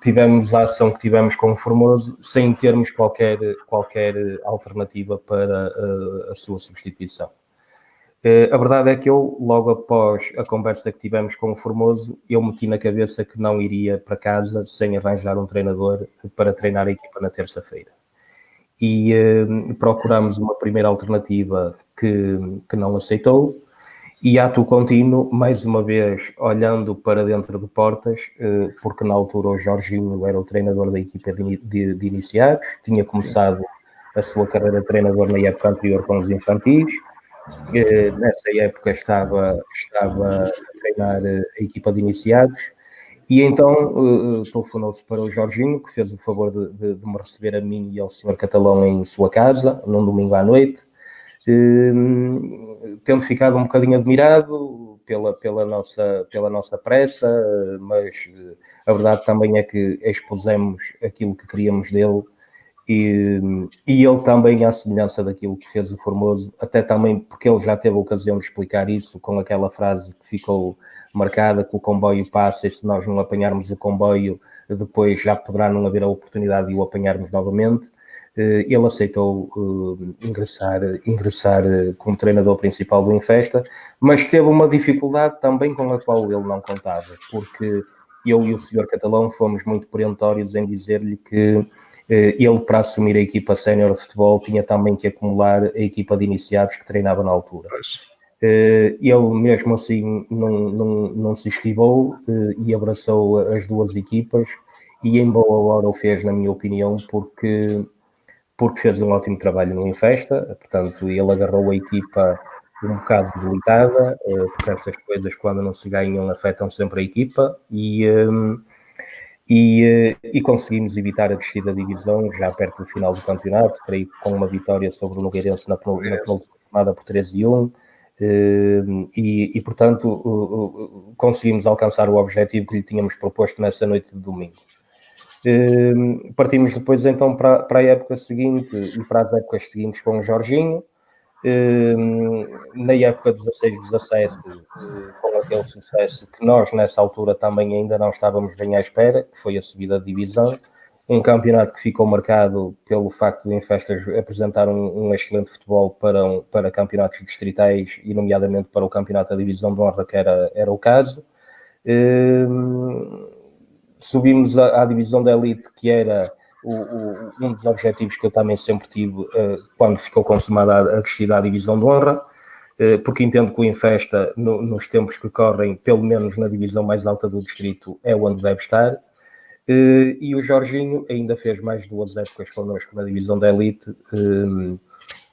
B: tivemos a ação que tivemos com o Formoso sem termos qualquer alternativa para a sua substituição. A verdade é que eu, logo após a conversa que tivemos com o Formoso, eu meti na cabeça que não iria para casa sem arranjar um treinador para treinar a equipa na terça-feira. E procurámos uma primeira alternativa que não aceitou, e ato contínuo, mais uma vez, olhando para dentro de portas, porque na altura o Jorginho era o treinador da equipa de iniciados, tinha começado a sua carreira de treinador na época anterior com os infantis. Nessa época estava a treinar a equipa de iniciados, e então telefonou-se para o Jorginho, que fez o favor de me receber a mim e ao Sr. Catalão em sua casa, num domingo à noite, tendo ficado um bocadinho admirado pela nossa pressa, mas a verdade também é que expusemos aquilo que queríamos dele, e ele também, à semelhança daquilo que fez o Formoso, até também porque ele já teve a ocasião de explicar isso com aquela frase que ficou marcada, que o comboio passa e se nós não apanharmos o comboio, depois já poderá não haver a oportunidade de o apanharmos novamente. Ele aceitou ingressar como treinador principal do Infesta, mas teve uma dificuldade também com a qual ele não contava, porque eu e o Sr. Catalão fomos muito perentórios em dizer-lhe que ele, para assumir a equipa sénior de futebol, tinha também que acumular a equipa de iniciados que treinava na altura. Ele, mesmo assim, não se esquivou e abraçou as duas equipas, e em boa hora o fez, na minha opinião, porque fez um ótimo trabalho no Infesta. Portanto, ele agarrou a equipa um bocado debilitada, porque estas coisas, quando não se ganham, afetam sempre a equipa, e conseguimos evitar a descida da divisão já perto do final do campeonato, creio que com uma vitória sobre o Nogueirense na penúltima jornada por 3-1, e portanto conseguimos alcançar o objetivo que lhe tínhamos proposto nessa noite de domingo. Partimos depois então para a época seguinte e para as épocas seguintes com o Jorginho. Na época 16-17, com aquele sucesso que nós nessa altura também ainda não estávamos bem à espera, que foi a subida de divisão, um campeonato que ficou marcado pelo facto de Infestas apresentar um excelente futebol para campeonatos distritais e nomeadamente para o campeonato da divisão de honra, que era o caso. Subimos à divisão da elite, que era um dos objetivos que eu também sempre tive quando ficou consumada a descida à divisão de honra, porque entendo que o Infesta, nos tempos que correm, pelo menos na divisão mais alta do distrito, é onde deve estar. E o Jorginho ainda fez mais 2 épocas connosco na divisão da elite,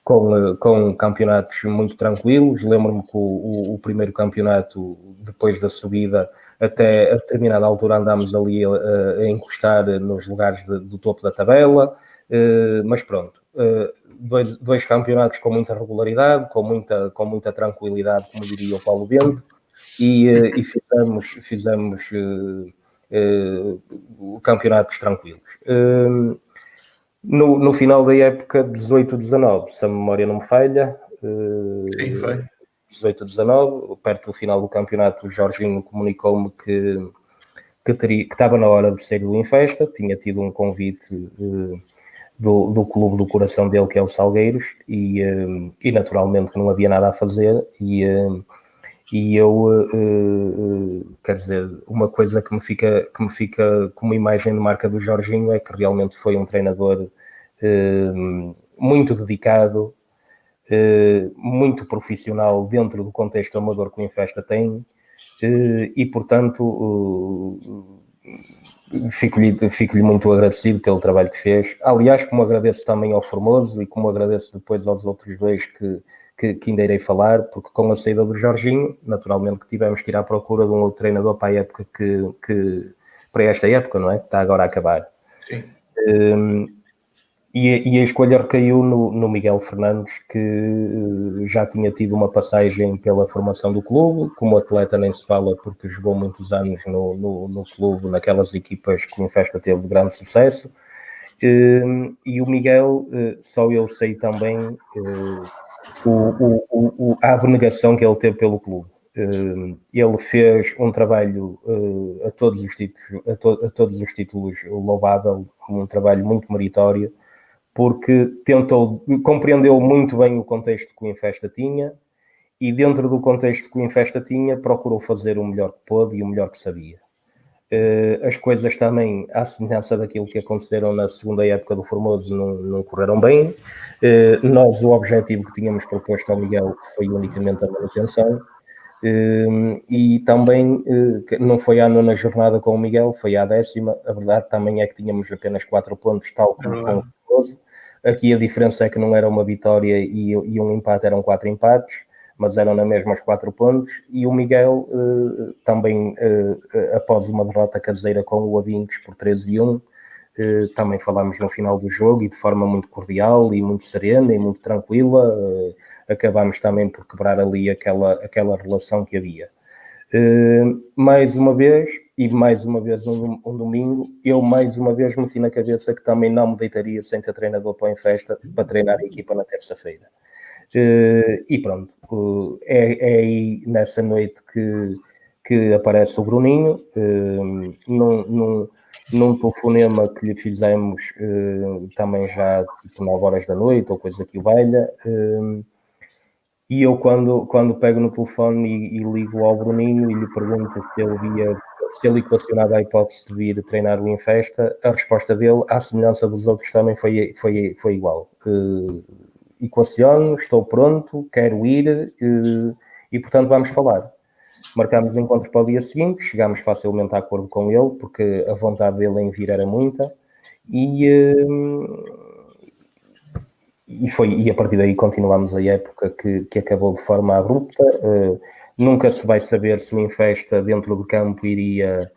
B: com campeonatos muito tranquilos. Lembro-me que o primeiro campeonato, depois da subida, até a determinada altura andámos ali a encostar nos lugares do topo da tabela, mas pronto, dois campeonatos com muita regularidade, com muita tranquilidade, como diria o Paulo Bento, e fizemos campeonatos tranquilos. No final da época 18-19, se a memória não me falha,
A: Sim, foi.
B: 18-19, perto do final do campeonato, o Jorginho comunicou-me que estava na hora de sair do Infesta, tinha tido um convite do clube do coração dele, que é o Salgueiros, e naturalmente que não havia nada a fazer, e eu, quer dizer, uma coisa que me fica como imagem de marca do Jorginho é que realmente foi um treinador muito dedicado, muito profissional dentro do contexto amador que o Infesta tem, e portanto fico-lhe muito agradecido pelo trabalho que fez. Aliás, como agradeço também ao Formoso e como agradeço depois aos outros dois que que ainda irei falar, porque com a saída do Jorginho, naturalmente que tivemos que ir à procura de um outro treinador para a época para esta época, não é? Que está agora a acabar.
A: Sim.
B: E a escolha recaiu no Miguel Fernandes, que já tinha tido uma passagem pela formação do clube, como atleta nem se fala, porque jogou muitos anos no clube, naquelas equipas que o Infesta teve de grande sucesso. E o Miguel, só eu sei também a abnegação que ele teve pelo clube. Ele fez um trabalho a todos os títulos louvável, um trabalho muito meritório, porque compreendeu muito bem o contexto que o Infesta tinha e dentro do contexto que o Infesta tinha procurou fazer o melhor que pôde e o melhor que sabia. As coisas também, à semelhança daquilo que aconteceram na segunda época do Formoso, não correram bem. Nós, o objetivo que tínhamos proposto ao Miguel foi unicamente a manutenção. E também não foi à 9ª jornada com o Miguel, foi à 10ª. A verdade também é que tínhamos apenas 4 pontos, tal como com o Formoso. Aqui a diferença é que não era uma vitória e um empate, eram 4 empates, mas eram na mesma os 4 pontos, e o Miguel também, após uma derrota caseira com o Abinhos por 13-1, também falámos no final do jogo e de forma muito cordial e muito serena e muito tranquila, acabámos também por quebrar ali aquela relação que havia. Mais uma vez um domingo, eu mais uma vez meti na cabeça que também não me deitaria sem ter treinador para o Infesta para treinar a equipa na terça-feira. E pronto, é aí nessa noite que aparece o Bruninho, num telefonema que lhe fizemos também já tipo 9 horas da noite ou coisa que o valha. E eu quando pego no telefone e ligo ao Bruninho e lhe pergunto se ele equacionava a hipótese de vir treinar o Infesta, a resposta dele, à semelhança dos outros, também foi igual. Equaciono, estou pronto, quero ir e portanto vamos falar. Marcámos encontro para o dia seguinte, chegámos facilmente a acordo com ele, porque a vontade dele em vir era muita, e a partir daí continuámos a época que acabou de forma abrupta. Nunca se vai saber se o Infesta dentro do campo iria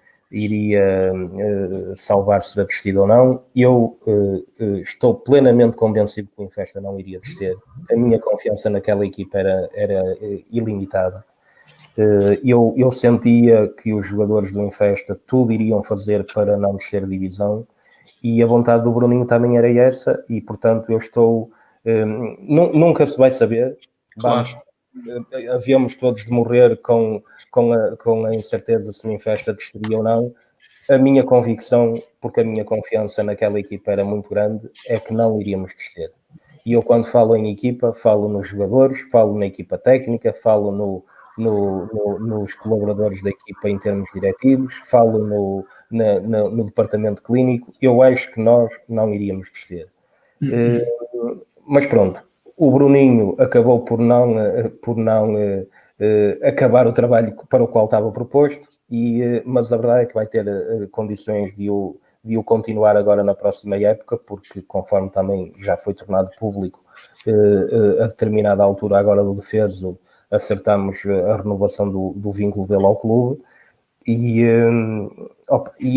B: salvar-se da descida ou não. Eu estou plenamente convencido que o Infesta não iria descer. A minha confiança naquela equipa era ilimitada. Eu sentia que os jogadores do Infesta tudo iriam fazer para não descer de divisão, e a vontade do Bruninho também era essa, e portanto eu estou... nunca se vai saber. Havíamos todos de morrer com a incerteza se o Infesta desceria ou não. A minha convicção, porque a minha confiança naquela equipa era muito grande, é que não iríamos descer. E eu, quando falo em equipa, falo nos jogadores, falo na equipa técnica, falo nos colaboradores da equipa em termos diretivos, falo no departamento clínico. Eu acho que nós não iríamos descer. Mas pronto, o Bruninho acabou por não acabar o trabalho para o qual estava proposto, mas a verdade é que vai ter condições de o continuar agora na próxima época, porque conforme também já foi tornado público, a determinada altura agora do defeso, acertamos a renovação do vínculo dele ao clube, e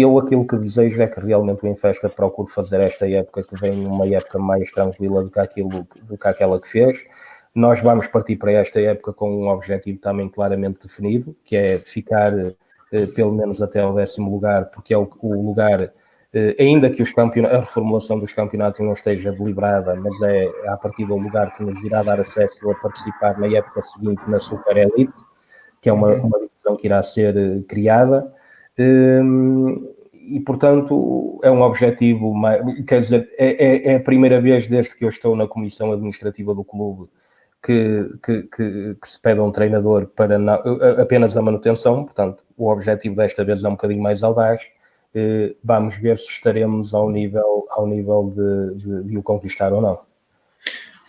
B: eu aquilo que desejo é que realmente o Infesta procure fazer esta época que vem uma época mais tranquila do que aquela que fez. Nós vamos partir para esta época com um objetivo também claramente definido, que é ficar pelo menos até ao 10º lugar, porque é o lugar, ainda que a reformulação dos campeonatos não esteja deliberada, mas é a partir do lugar que nos irá dar acesso a participar na época seguinte na Super Elite, que é uma divisão que irá ser criada, e portanto é um objetivo, quer dizer, é a primeira vez desde que eu estou na comissão administrativa do clube que se pede a um treinador para apenas a manutenção. Portanto, o objetivo desta vez é um bocadinho mais audaz. Vamos ver se estaremos ao nível de o conquistar ou não.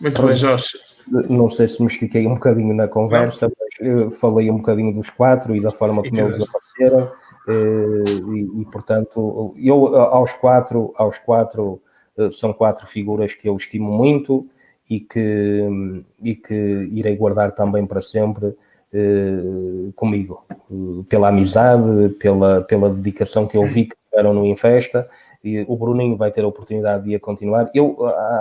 A: Muito bem, Jorge.
B: Não sei se me estiquei um bocadinho na conversa, mas falei um bocadinho dos 4 e da forma como eles apareceram, e portanto, eu aos quatro são 4 figuras que eu estimo muito, e que irei guardar também para sempre comigo, pela amizade, pela dedicação que eu vi que tiveram no Infesta. E o Bruninho vai ter a oportunidade de continuar.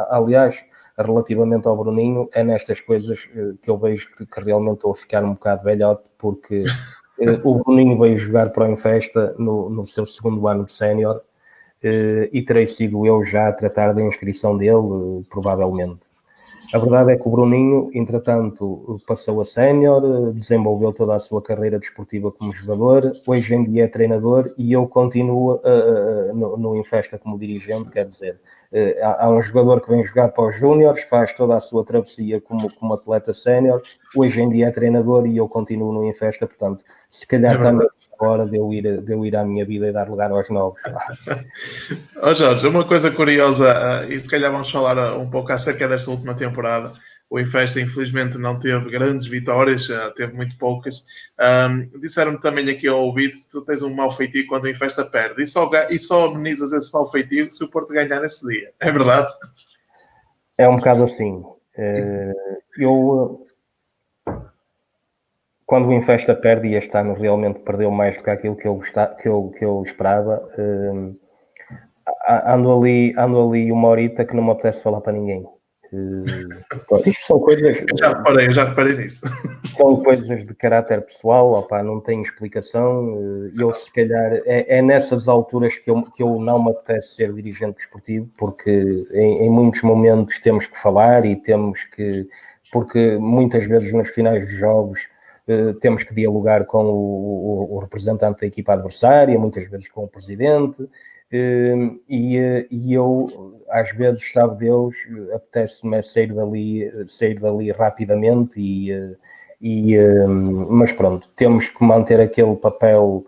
B: Aliás, relativamente ao Bruninho, é nestas coisas que eu vejo que realmente estou a ficar um bocado velhote, porque o Bruninho veio jogar para o Infesta no seu segundo ano de sénior, e terei sido eu já a tratar da inscrição dele, provavelmente. A verdade é que o Bruninho, entretanto, passou a sénior, desenvolveu toda a sua carreira desportiva como jogador, hoje em dia é treinador e eu continuo no Infesta como dirigente, quer dizer, há um jogador que vem jogar para os júniores, faz toda a sua travessia como atleta sénior, hoje em dia é treinador e eu continuo no Infesta, portanto, se calhar também é hora de eu ir à minha vida e dar lugar aos novos.
A: Jorge, uma coisa curiosa, e se calhar vamos falar um pouco acerca desta última temporada. O Infesta, infelizmente, não teve grandes vitórias, teve muito poucas. Disseram-me também aqui ao ouvido que tu tens um mau feitio quando o Infesta perde, e só amenizas esse mau feitio se o Porto ganhar nesse dia. É verdade?
B: É um bocado assim. Quando o Infesta perde, e este ano realmente perdeu mais do que aquilo que eu esperava, ando ali uma horita que não me apetece falar para ninguém. Isto são coisas...
A: Eu já reparei nisso.
B: São coisas de caráter pessoal, opá, não tenho explicação. Eu, se calhar, é nessas alturas que eu não me apetece ser dirigente desportivo, porque em muitos momentos temos que falar e temos que... Porque muitas vezes nos finais dos jogos temos que dialogar com o representante da equipa adversária, muitas vezes com o presidente, e eu, às vezes, sabe Deus, apetece-me sair dali rapidamente mas pronto, temos que manter aquele papel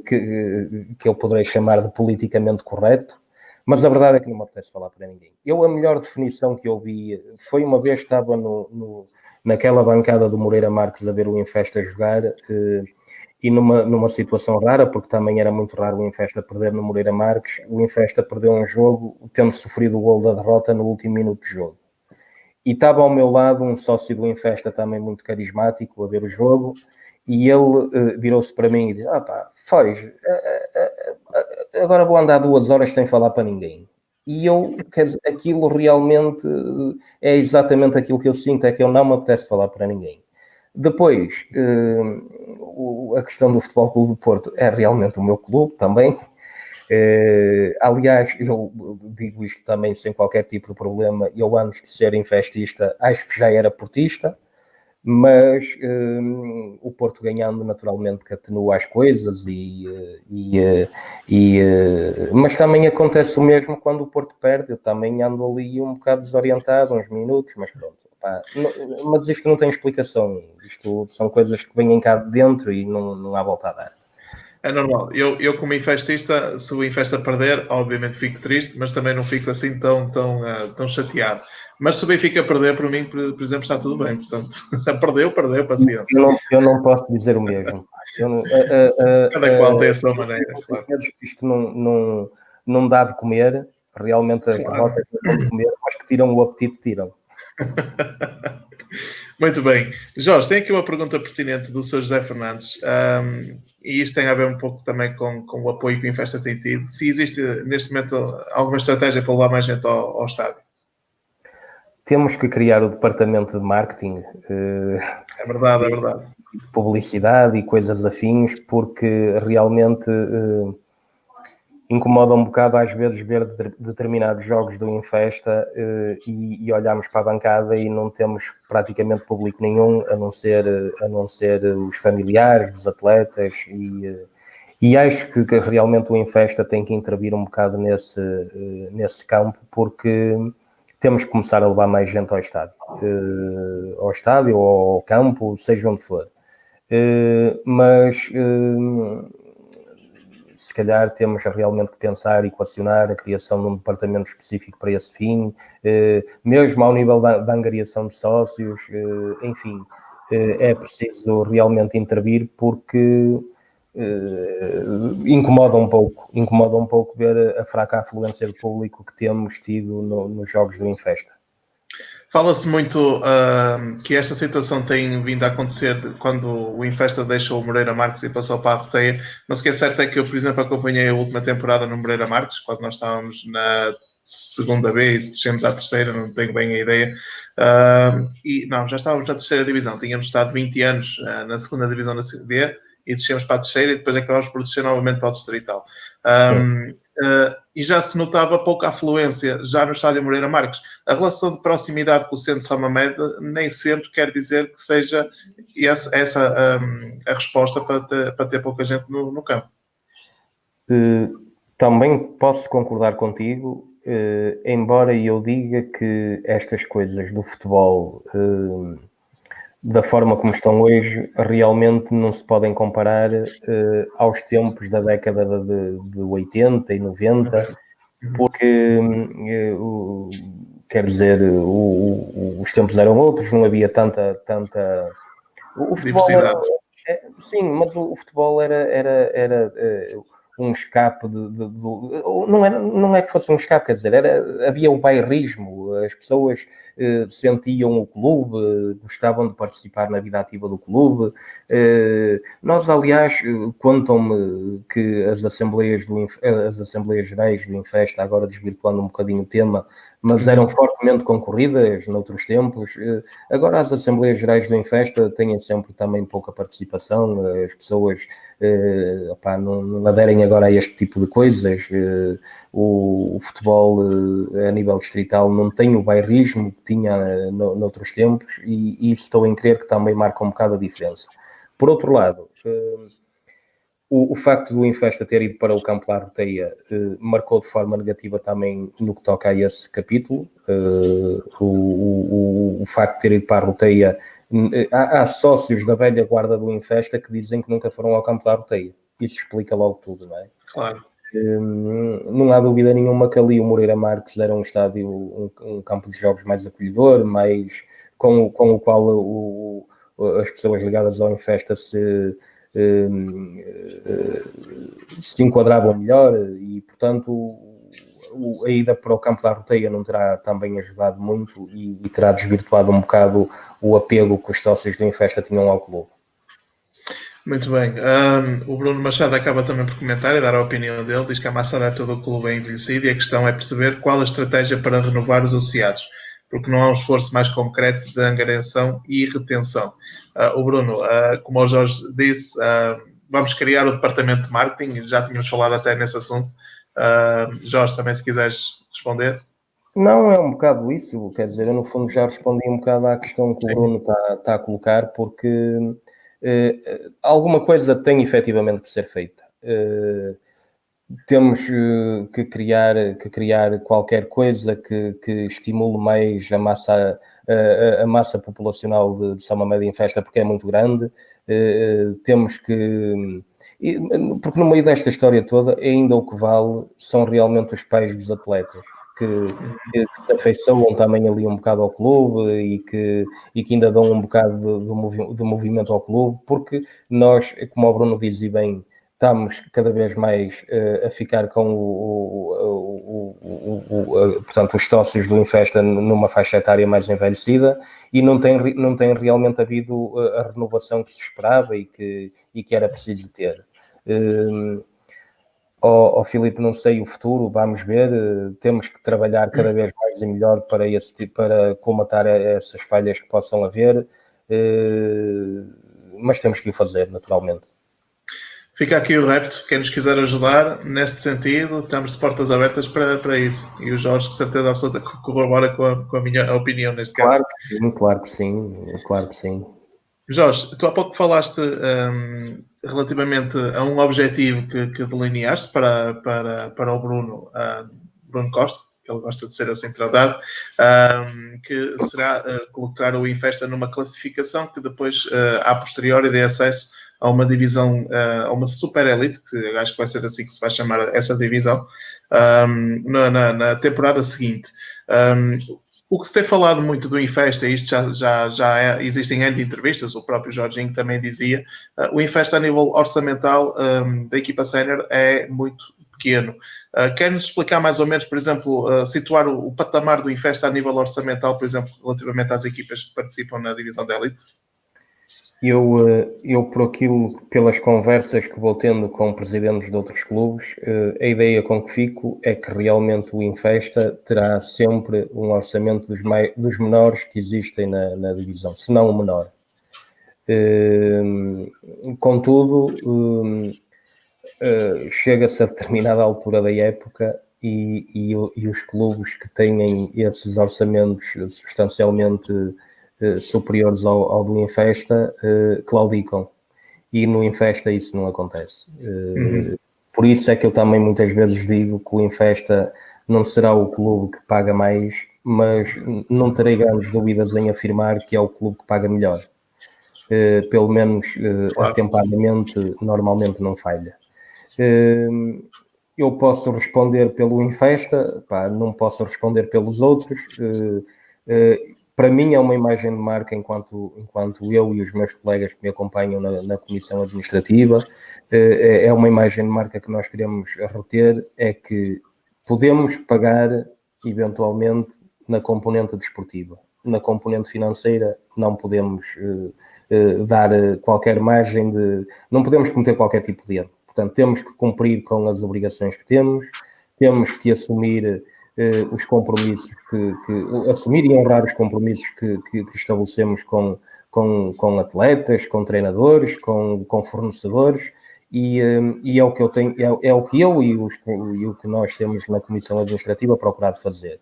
B: que eu poderei chamar de politicamente correto, mas a verdade é que não me apetece falar para ninguém. A melhor definição que eu vi foi uma vez estava naquela bancada do Moreira Marques a ver o Infesta jogar, e numa situação rara, porque também era muito raro o Infesta perder no Moreira Marques, o Infesta perdeu um jogo tendo sofrido o gol da derrota no último minuto de jogo. E estava ao meu lado um sócio do Infesta também muito carismático a ver o jogo, e ele virou-se para mim e disse: Foz, agora vou andar 2 horas sem falar para ninguém. E quer dizer, aquilo realmente é exatamente aquilo que eu sinto, é que eu não me apetece falar para ninguém. Depois, a questão do Futebol Clube do Porto é realmente o meu clube também. Aliás, eu digo isto também sem qualquer tipo de problema. Eu, antes de ser infestista, acho que já era portista, mas o Porto ganhando naturalmente que atenua as coisas, mas também acontece o mesmo quando o Porto perde. Eu também ando ali um bocado desorientado, uns minutos, mas pronto. Mas isto não tem explicação. Isto são coisas que vêm cá de dentro e não há volta a dar.
A: É normal. Eu como infestista, se o Infesta perder, obviamente fico triste, mas também não fico assim tão chateado. Mas se o Benfica perder, para mim, por exemplo, está tudo bem. Portanto, perdeu, paciência.
B: Eu não posso dizer o mesmo.
A: Cada qual tem a sua maneira, claro.
B: Isto não dá de comer. Realmente as derrotas não dão de comer, mas que tiram o apetite, tiram.
A: Muito bem. Jorge, tem aqui uma pergunta pertinente do Sr. José Fernandes, e isto tem a ver um pouco também com o apoio que o Infesta tem tido. Se existe, neste momento, alguma estratégia para levar mais gente ao estádio?
B: Temos que criar o departamento de marketing.
A: É verdade, é verdade.
B: Publicidade e coisas afins, porque realmente incomoda um bocado às vezes ver determinados jogos do Infesta e olharmos para a bancada e não temos praticamente público nenhum, a não ser os familiares dos atletas, e acho que realmente o Infesta tem que intervir um bocado nesse campo, porque temos que começar a levar mais gente ao estádio ou ao campo, seja onde for. Mas se calhar temos realmente que pensar e equacionar a criação de um departamento específico para esse fim, mesmo ao nível da angariação de sócios, enfim, é preciso realmente intervir, porque incomoda um pouco ver a fraca afluência de público que temos tido nos jogos do Infesta.
A: Fala-se muito que esta situação tem vindo a acontecer quando o Infesta deixou o Moreira Marques e passou para a Roteia, mas o que é certo é que eu, por exemplo, acompanhei a última temporada no Moreira Marques, quando nós estávamos na segunda vez, descemos à terceira, não tenho bem a ideia, e não, já estávamos na terceira divisão, tínhamos estado 20 anos na segunda divisão da B e descemos para a terceira e depois acabámos por descer novamente para o distrital. E já se notava pouca afluência já no estádio Moreira Marques. A relação de proximidade com o centro de São Mamede nem sempre quer dizer que seja essa a resposta para ter pouca gente no campo.
B: Também posso concordar contigo, embora eu diga que estas coisas do futebol, da forma como estão hoje, realmente não se podem comparar aos tempos da década de 80 e 90, porque, quer dizer, os tempos eram outros, não havia tanta o futebol sim, mas o futebol era um escape não é que fosse um escape, quer dizer, havia o bairrismo, as pessoas sentiam o clube, gostavam de participar na vida ativa do clube. Nós, aliás, contam-me que as Assembleias Gerais do Infesta, agora desvirtuando um bocadinho o tema, mas eram fortemente concorridas noutros tempos. Agora as Assembleias Gerais do Infesta têm sempre também pouca participação, as pessoas não aderem agora a este tipo de coisas. O futebol a nível distrital não tem o bairrismo que tinha noutros tempos, e isso estou em crer que também marca um bocado a diferença. Por outro lado, o facto do Infesta ter ido para o campo da Arroteia marcou de forma negativa também no que toca a esse capítulo. O facto de ter ido para a Arroteia, há sócios da velha guarda do Infesta que dizem que nunca foram ao campo da Arroteia. Isso explica logo tudo, não é?
A: Claro.
B: Não há dúvida nenhuma que ali o Moreira Marques era um estádio, um campo de jogos mais acolhedor, mais com o qual as pessoas ligadas ao Infesta se enquadravam melhor, e portanto a ida para o campo da Arroteia não terá também ajudado muito e terá desvirtuado um bocado o apego que os sócios do Infesta tinham ao clube.
A: Muito bem. O Bruno Machado acaba também por comentar e dar a opinião dele. Diz que a massa adepta do clube é envelhecida e a questão é perceber qual a estratégia para renovar os associados, porque não há um esforço mais concreto de angariação e retenção. O Bruno, como o Jorge disse, vamos criar o departamento de marketing, já tínhamos falado até nesse assunto. Jorge, também se quiseres responder.
B: Não, é um bocado isso, quer dizer, eu no fundo já respondi um bocado à questão que o Bruno está a colocar, porque alguma coisa tem efetivamente que ser feita. Temos que criar qualquer coisa que estimule mais a massa populacional de São Mamede Infesta, porque é muito grande. Temos que... Porque no meio desta história toda, ainda o que vale são realmente os pais dos atletas, que se afeiçoam também ali um bocado ao clube e que ainda dão um bocado de movimento ao clube, porque nós, como o Bruno diz e bem, estamos cada vez mais a ficar com portanto, os sócios do Infesta numa faixa etária mais envelhecida, e não tem realmente havido a renovação que se esperava e que era preciso ter. Filipe, não sei o futuro, vamos ver, temos que trabalhar cada vez mais e melhor para colmatar essas falhas que possam haver, mas temos que o fazer, naturalmente.
A: Fica aqui o repto, quem nos quiser ajudar neste sentido, estamos de portas abertas para isso. E o Jorge, com certeza absoluta, corrobora com a minha opinião neste caso.
B: Claro que sim.
A: Jorge, tu há pouco falaste relativamente a um objetivo que delineaste para o Bruno Costa, que ele gosta de ser assim tratado, que será colocar o Infesta numa classificação que depois, a posteriori, dê acesso a uma divisão, a uma super elite, que acho que vai ser assim que se vai chamar essa divisão, na temporada seguinte. O que se tem falado muito do Infesta, isto já existem N de entrevistas, o próprio Jorginho também dizia, o Infesta a nível orçamental da equipa sénior é muito pequeno. Quer-nos explicar mais ou menos, por exemplo, situar o patamar do Infesta a nível orçamental, por exemplo, relativamente às equipas que participam na divisão da Elite?
B: Eu por aquilo, pelas conversas que vou tendo com presidentes de outros clubes, a ideia com que fico é que realmente o Infesta terá sempre um orçamento dos menores que existem na divisão, se não o menor. Contudo, chega-se a determinada altura da época e os clubes que têm esses orçamentos substancialmente superiores ao do Infesta claudicam, e no Infesta isso não acontece. Por isso é que eu também muitas vezes digo que o Infesta não será o clube que paga mais, mas não terei grandes dúvidas em afirmar que é o clube que paga melhor. Pelo menos atempadamente, normalmente não falha. Eu posso responder pelo Infesta, não posso responder pelos outros. Para mim é uma imagem de marca enquanto eu e os meus colegas que me acompanham na comissão administrativa, é uma imagem de marca que nós queremos reter, é que podemos pagar eventualmente na componente desportiva. Na componente financeira não podemos dar qualquer margem não podemos cometer qualquer tipo de erro. Portanto, temos que cumprir com as obrigações que temos que assumir os compromissos, assumir e honrar os compromissos que estabelecemos com atletas, com treinadores, com fornecedores, e é o que eu tenho, é o que eu e o que nós temos na Comissão Administrativa procurado fazer.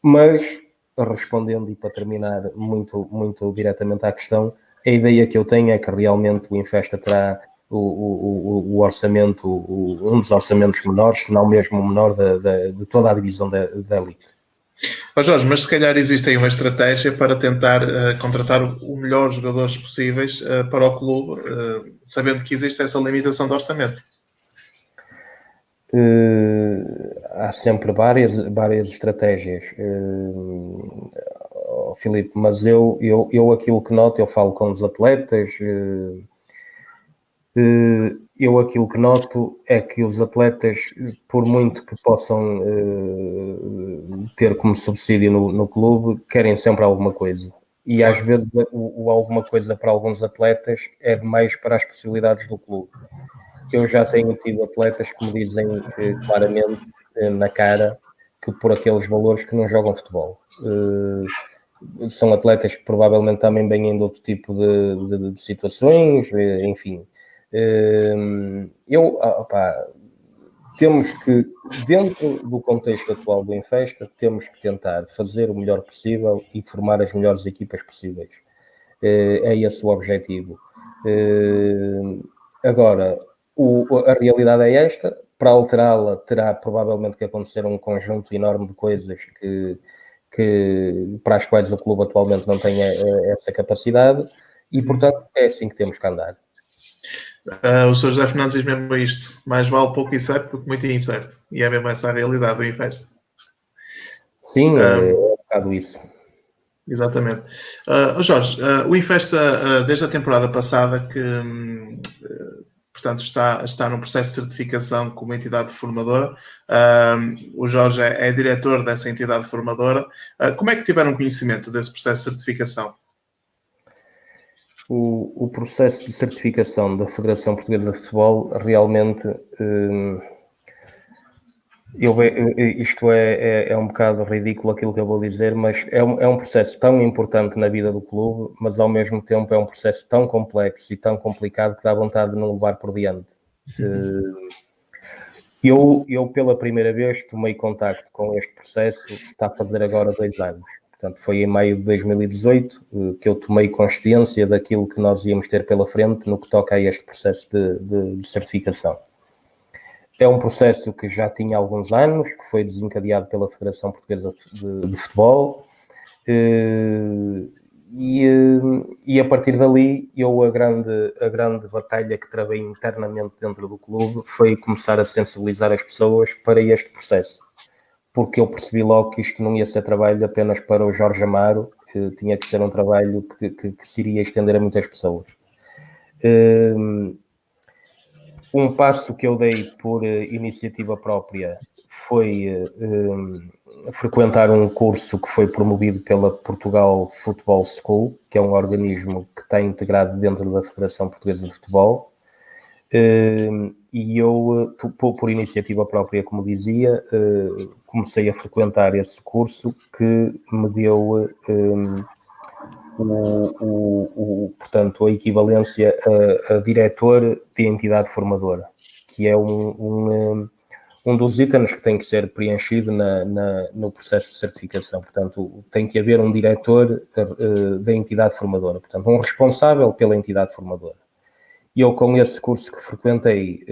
B: Mas, respondendo, e para terminar muito, muito diretamente à questão, a ideia que eu tenho é que realmente o Infesta terá o orçamento, um dos orçamentos menores, se não mesmo o menor de toda a divisão da Elite.
A: Jorge, mas se calhar existe aí uma estratégia para tentar contratar o melhor jogadores possíveis para o clube, sabendo que existe essa limitação de orçamento.
B: Há sempre várias estratégias, Filipe, mas eu aquilo que noto, eu falo com os atletas, eu aquilo que noto é que os atletas, por muito que possam ter como subsídio no clube, querem sempre alguma coisa. E às vezes o alguma coisa para alguns atletas é demais para as possibilidades do clube. Eu já tenho tido atletas que me dizem claramente na cara que por aqueles valores que não jogam futebol. São atletas que provavelmente também vêm de outro tipo de situações, enfim. Temos que, dentro do contexto atual do Infesta, temos que tentar fazer o melhor possível e formar as melhores equipas possíveis. É esse o objetivo. Agora, a realidade é esta. Para alterá-la, terá provavelmente que acontecer um conjunto enorme de coisas para as quais o clube atualmente não tem essa capacidade, e, portanto, é assim que temos que andar.
A: O Sr. José Fernandes diz mesmo isto: mais vale pouco incerto do que muito incerto, e é mesmo essa a realidade do Infesta.
B: Sim, é um bocado isso.
A: Exatamente. Jorge, o Infesta, desde a temporada passada, que portanto está no processo de certificação como entidade formadora. O Jorge é diretor dessa entidade formadora. Como é que tiveram conhecimento desse processo de certificação?
B: O processo de certificação da Federação Portuguesa de Futebol realmente, isto é um bocado ridículo aquilo que eu vou dizer, mas é um processo tão importante na vida do clube, mas ao mesmo tempo é um processo tão complexo e tão complicado que dá vontade de não levar por diante. Eu pela primeira vez tomei contacto com este processo, está a fazer agora 2 anos. Portanto, foi em maio de 2018 que eu tomei consciência daquilo que nós íamos ter pela frente no que toca a este processo de certificação. É um processo que já tinha alguns anos, que foi desencadeado pela Federação Portuguesa de Futebol, e a partir dali, a grande batalha que travei internamente dentro do clube foi começar a sensibilizar as pessoas para este processo. Porque eu percebi logo que isto não ia ser trabalho apenas para o Jorge Amaro, que tinha que ser um trabalho que se iria estender a muitas pessoas. Um passo que eu dei por iniciativa própria foi frequentar um curso que foi promovido pela Portugal Football School, que é um organismo que está integrado dentro da Federação Portuguesa de Futebol. E eu, por iniciativa própria, como dizia, comecei a frequentar esse curso que me deu portanto, a equivalência a diretor de entidade formadora, que é um dos itens que tem que ser preenchido no processo de certificação. Portanto, tem que haver um diretor da entidade formadora, portanto, um responsável pela entidade formadora. E eu, com esse curso que frequentei,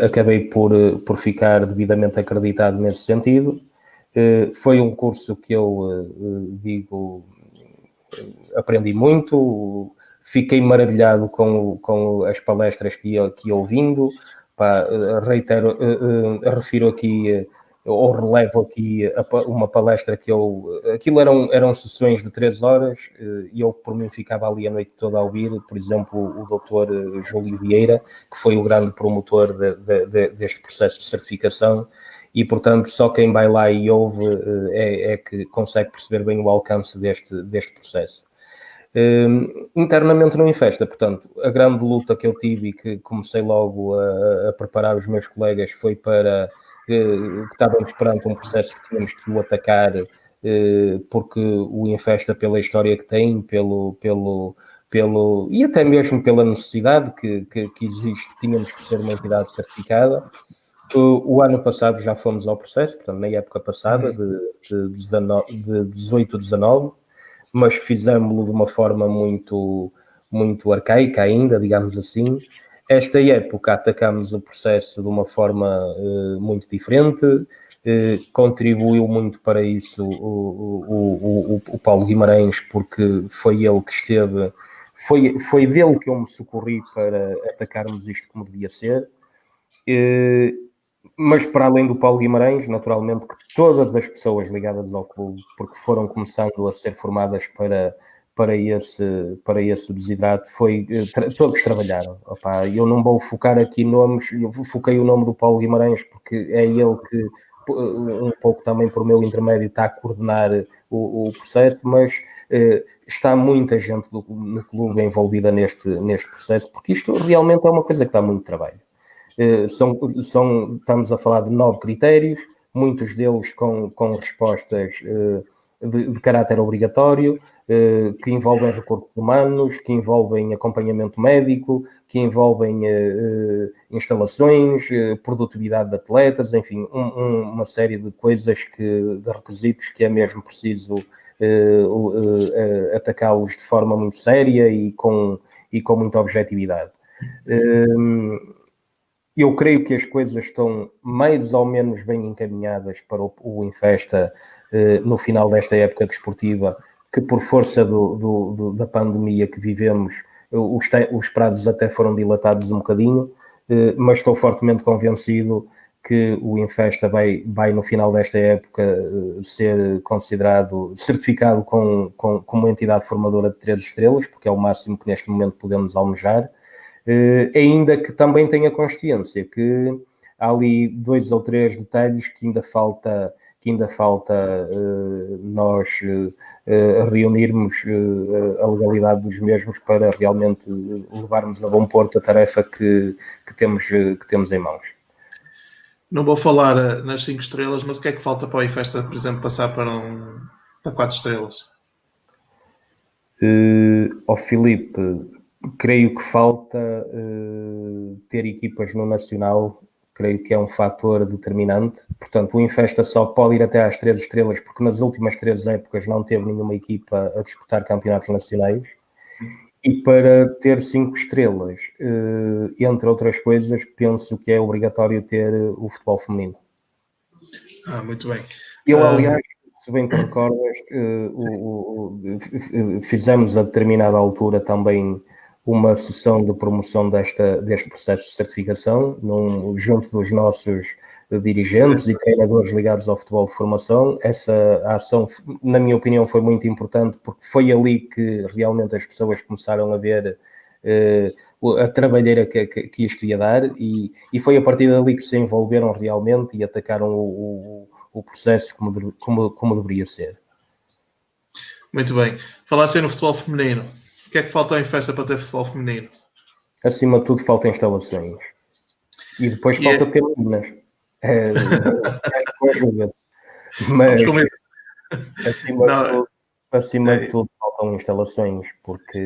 B: acabei por ficar devidamente acreditado nesse sentido. Foi um curso que eu aprendi muito, fiquei maravilhado com as palestras que ia ouvindo. Refiro aqui ou relevo aqui uma palestra que aquilo eram sessões de 3 horas e eu por mim ficava ali a noite toda a ouvir, por exemplo, o Dr. Júlio Vieira, que foi o grande promotor deste processo de certificação, e portanto só quem vai lá e ouve é que consegue perceber bem o alcance deste processo. Internamente no Infesta, portanto, a grande luta que eu tive e que comecei logo a preparar os meus colegas foi para que estávamos perante um processo que tínhamos que o atacar, porque o Infesta, pela história que tem, e até mesmo pela necessidade que existe, tínhamos que ser uma entidade certificada. O ano passado já fomos ao processo, portanto, na época passada, de 18-19, mas fizemos-lo de uma forma muito, muito arcaica ainda, digamos assim. Esta época atacámos o processo de uma forma muito diferente, contribuiu muito para isso o Paulo Guimarães, porque foi ele que esteve, foi dele que eu me socorri para atacarmos isto como devia ser. Mas para além do Paulo Guimarães, naturalmente que todas as pessoas ligadas ao clube, porque foram começando a ser formadas para esse desidrato, todos trabalharam. Opa, eu não vou focar aqui nomes, eu foquei o nome do Paulo Guimarães porque é ele que, um pouco também por meu intermédio, está a coordenar o processo, mas está muita gente no clube envolvida neste processo, porque isto realmente é uma coisa que dá muito trabalho. Estamos a falar de 9 critérios, muitos deles com respostas de caráter obrigatório, que envolvem recursos humanos, que envolvem acompanhamento médico, que envolvem instalações, produtividade de atletas, enfim, uma série de coisas, de requisitos que é mesmo preciso atacá-los de forma muito séria e com muita objetividade. Eu creio que as coisas estão mais ou menos bem encaminhadas para o Infesta no final desta época desportiva, que por força da pandemia que vivemos, os prazos até foram dilatados um bocadinho, mas estou fortemente convencido que o Infesta vai no final desta época ser considerado, certificado como entidade formadora de 3 estrelas, porque é o máximo que neste momento podemos almejar. Ainda que também tenha consciência que há ali 2 ou 3 detalhes que ainda falta nós reunirmos a legalidade dos mesmos para realmente levarmos a bom porto a tarefa que temos em mãos.
A: Não vou falar nas 5 estrelas, mas o que é que falta para o Infesta, por exemplo, passar para 4 estrelas?
B: Filipe, creio que falta ter equipas no Nacional, creio que é um fator determinante. Portanto, o Infesta só pode ir até às 3 estrelas, porque nas últimas 3 épocas não teve nenhuma equipa a disputar campeonatos nacionais. E para ter 5 estrelas, entre outras coisas, penso que é obrigatório ter o futebol feminino.
A: Muito bem.
B: Eu, aliás, se bem te recordas, fizemos a determinada altura também uma sessão de promoção deste processo de certificação, junto dos nossos dirigentes e treinadores ligados ao futebol de formação. Essa ação, na minha opinião, foi muito importante, porque foi ali que realmente as pessoas começaram a ver a trabalheira que isto ia dar, e foi a partir dali que se envolveram realmente e atacaram o processo como deveria ser.
A: Muito bem. Falaste aí no futebol feminino. O que é que falta em Festa para ter futebol feminino?
B: Acima de tudo, falta instalações. E depois falta ter meninas. Mas, acima de tudo, faltam instalações, porque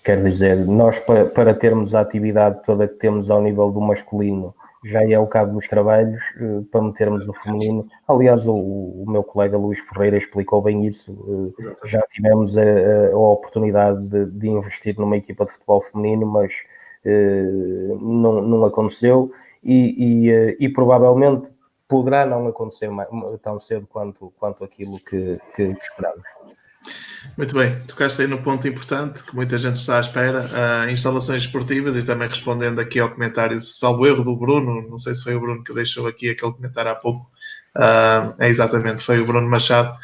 B: quer dizer, nós para termos a atividade toda que temos ao nível do masculino, já é o cabo dos trabalhos, para metermos o feminino. Aliás, o meu colega Luís Ferreira explicou bem isso. Já tivemos a oportunidade de investir numa equipa de futebol feminino, mas não aconteceu, e provavelmente poderá não acontecer tão cedo quanto aquilo que esperamos.
A: Muito bem, tocaste aí no ponto importante que muita gente está à espera, instalações esportivas, e também respondendo aqui ao comentário, salvo erro do Bruno, não sei se foi o Bruno que deixou aqui aquele comentário há pouco, exatamente, foi o Bruno Machado.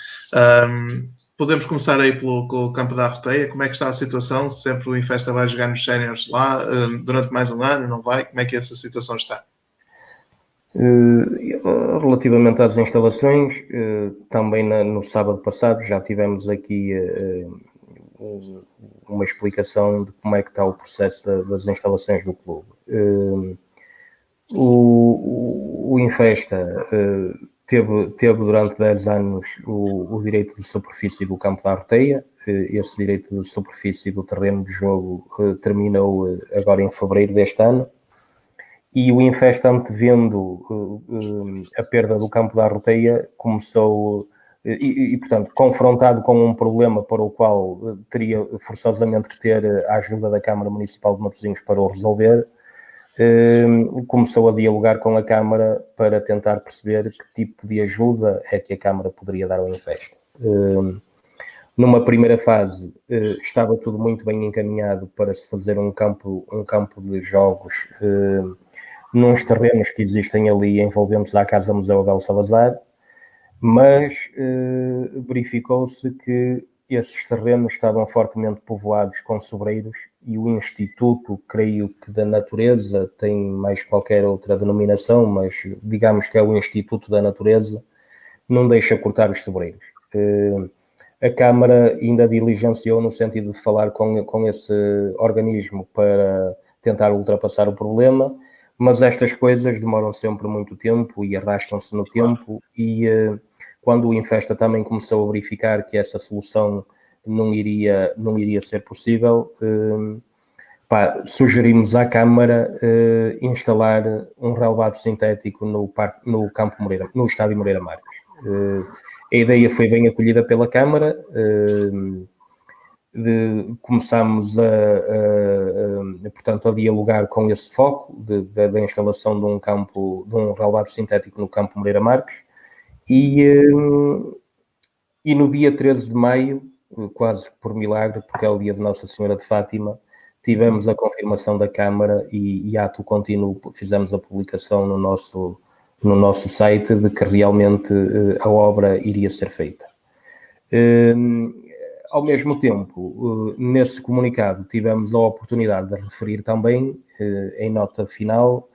A: Podemos começar aí pelo campo da Arroteia. Como é que está a situação? Sempre o Infesta vai jogar nos séniores lá durante mais um ano, não vai? Como é que essa situação está?
B: Relativamente às instalações, também no sábado passado já tivemos aqui uma explicação de como é que está o processo das instalações do clube. O Infesta teve durante 10 anos o direito de superfície do campo da Arteia. Esse direito de superfície do terreno de jogo terminou agora em fevereiro deste ano. E o Infesta, antevendo a perda do campo da Arroteia, começou, portanto, confrontado com um problema para o qual teria forçosamente que ter a ajuda da Câmara Municipal de Matosinhos para o resolver, começou a dialogar com a Câmara para tentar perceber que tipo de ajuda é que a Câmara poderia dar ao Infesta. Numa primeira fase, estava tudo muito bem encaminhado para se fazer um campo de jogos nos terrenos que existem ali envolventes à Casa Museu Abel Salazar, mas verificou-se que esses terrenos estavam fortemente povoados com sobreiros, e o Instituto, creio que da Natureza, tem mais qualquer outra denominação, mas digamos que é o Instituto da Natureza, não deixa cortar os sobreiros. A Câmara ainda diligenciou no sentido de falar com esse organismo para tentar ultrapassar o problema, mas estas coisas demoram sempre muito tempo e arrastam-se no tempo, e quando o Infesta também começou a verificar que essa solução não iria ser possível, sugerimos à Câmara instalar um relvado sintético no estádio Moreira Marques. A ideia foi bem acolhida pela Câmara. Começámos portanto, a dialogar com esse foco da instalação de um relvado sintético no campo Moreira Marques, e no dia 13 de maio, quase por milagre, porque é o dia de Nossa Senhora de Fátima, tivemos a confirmação da Câmara, e ato contínuo fizemos a publicação no nosso site de que realmente a obra iria ser feita. Ao mesmo tempo, nesse comunicado, tivemos a oportunidade de referir também, em nota final,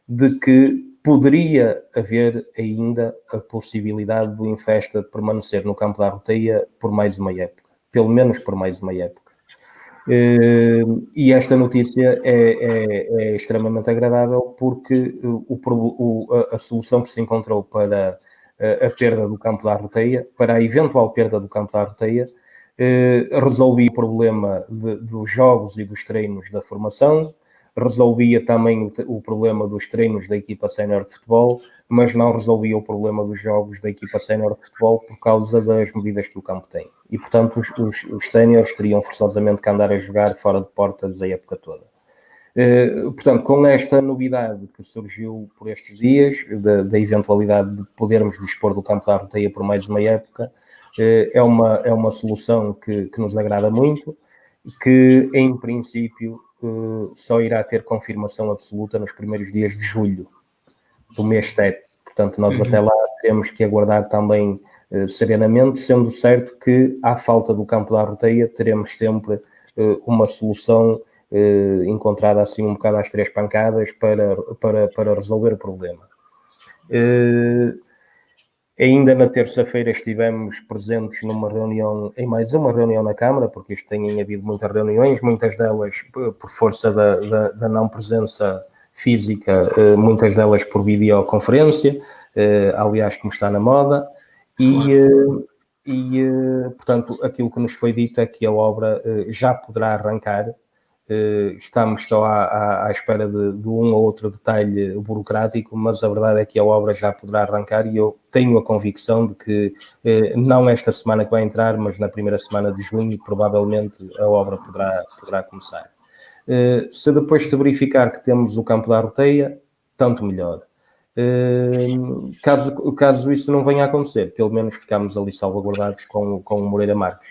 B: de que poderia haver ainda a possibilidade do Infesta permanecer no campo da Arroteia por mais uma época, pelo menos por mais uma época. E esta notícia é extremamente agradável, porque a solução que se encontrou para a perda do campo da Arroteia, para a eventual perda do campo da Arroteia, resolvia o problema dos jogos e dos treinos da formação, resolvia também o problema dos treinos da equipa sénior de futebol, mas não resolvia o problema dos jogos da equipa sénior de futebol por causa das medidas que o campo tem. E, portanto, os séniores teriam forçosamente que andar a jogar fora de portas a época toda. Portanto, com esta novidade que surgiu por estes dias, da eventualidade de podermos dispor do campo da Arroteia por mais uma época, é uma solução que nos agrada muito, que em princípio só irá ter confirmação absoluta nos primeiros dias de julho do mês 7. Portanto, nós até lá temos que aguardar também serenamente, sendo certo que, à falta do campo da Arroteia, teremos sempre uma solução encontrada assim um bocado às três pancadas para resolver o problema. Ainda na terça-feira estivemos presentes numa reunião, em mais uma reunião na Câmara, porque isto tem havido muitas reuniões, muitas delas por força da não presença física, muitas delas por videoconferência, aliás, como está na moda, portanto, aquilo que nos foi dito é que a obra já poderá arrancar. Estamos só à espera de um ou outro detalhe burocrático, mas a verdade é que a obra já poderá arrancar e eu tenho a convicção de que não esta semana que vai entrar, mas na primeira semana de junho, provavelmente a obra poderá começar. Se depois se verificar que temos o campo da Arroteia, tanto melhor. Caso isso não venha a acontecer, pelo menos ficamos ali salvaguardados com o Moreira Marques.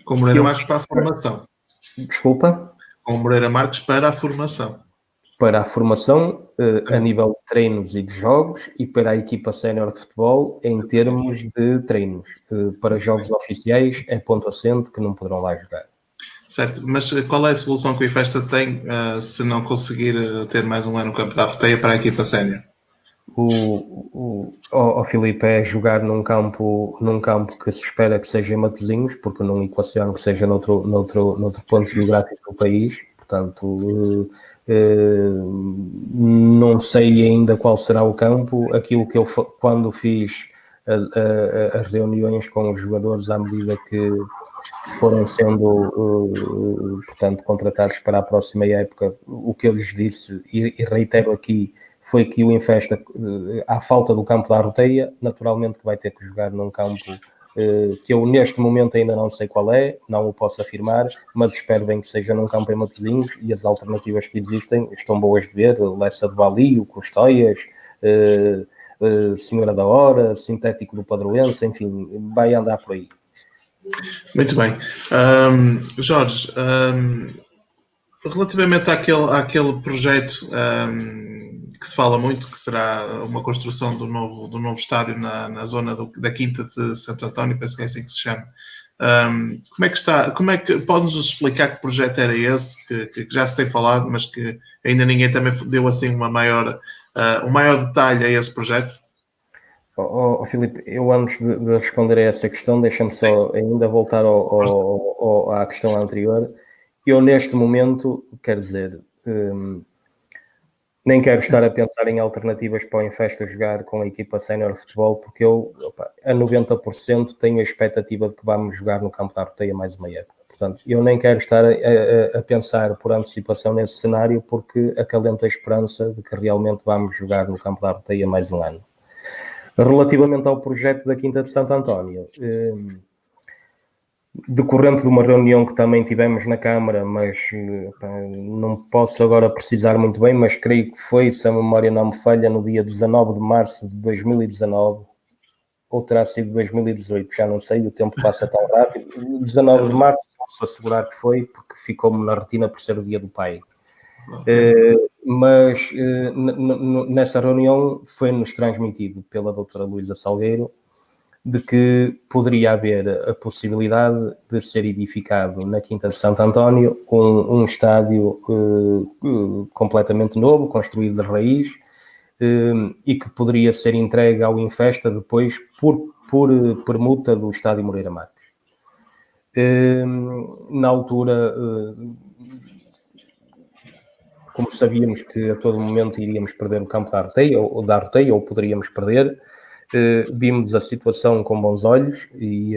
A: Com o Moreira Marques para a formação.
B: Desculpa?
A: Com o Moreira Marques para a formação.
B: Para a formação, a nível de treinos e de jogos, e para a equipa sénior de futebol, em termos de treinos. Para jogos oficiais, é ponto assente que não poderão lá jogar.
A: Certo, mas qual é a solução que o Infesta tem se não conseguir ter mais um ano no campo da Arroteia para a equipa sénior?
B: O Filipe, é jogar num campo que se espera que seja em Matosinhos, porque não equaciono que seja noutro ponto geográfico do país, portanto não sei ainda qual será o campo. Aquilo que eu, quando fiz as reuniões com os jogadores à medida que forem sendo portanto contratados para a próxima época, o que eu lhes disse e reitero aqui foi que o Infesta, à falta do campo da Arroteia, naturalmente que vai ter que jogar num campo que eu neste momento ainda não sei qual é, não o posso afirmar, mas espero bem que seja num campo em Matosinhos, e as alternativas que existem estão boas de ver, Lessa de Valio, Custóias, Senhora da Hora, Sintético do Padroense, enfim, vai andar por aí.
A: Muito bem. Jorge, relativamente àquele projeto que se fala muito, que será uma construção do novo estádio na zona da Quinta de Santo António, penso que é assim que se chama. Como é que está? Pode-nos explicar que projeto era esse, que já se tem falado, mas que ainda ninguém também deu assim um maior detalhe a esse projeto?
B: Filipe, eu antes de responder a essa questão, deixa-me só ainda voltar à questão anterior. Eu neste momento, quer dizer, nem quero estar a pensar em alternativas para o Infesta jogar com a equipa sénior de futebol, porque eu, a 90%, tenho a expectativa de que vamos jogar no campo da Arroteia mais uma época. Portanto, eu nem quero estar a pensar por antecipação nesse cenário, porque acalento a esperança de que realmente vamos jogar no campo da Arroteia mais um ano. Relativamente ao projeto da Quinta de Santo António, decorrente de uma reunião que também tivemos na Câmara, mas não posso agora precisar muito bem, mas creio que foi, se a memória não me falha, no dia 19 de março de 2019, ou terá sido 2018, já não sei, o tempo passa tão rápido. 19 de março, posso assegurar que foi, porque ficou-me na retina por ser o dia do pai. Mas nessa reunião foi-nos transmitido pela doutora Luísa Salgueiro de que poderia haver a possibilidade de ser edificado na Quinta de Santo António um estádio completamente novo, construído de raiz, e que poderia ser entregue ao Infesta depois por permuta do Estádio Moreira Marques. Na altura, como sabíamos que a todo momento iríamos perder o campo da Arroteia, ou poderíamos perder, vimos a situação com bons olhos e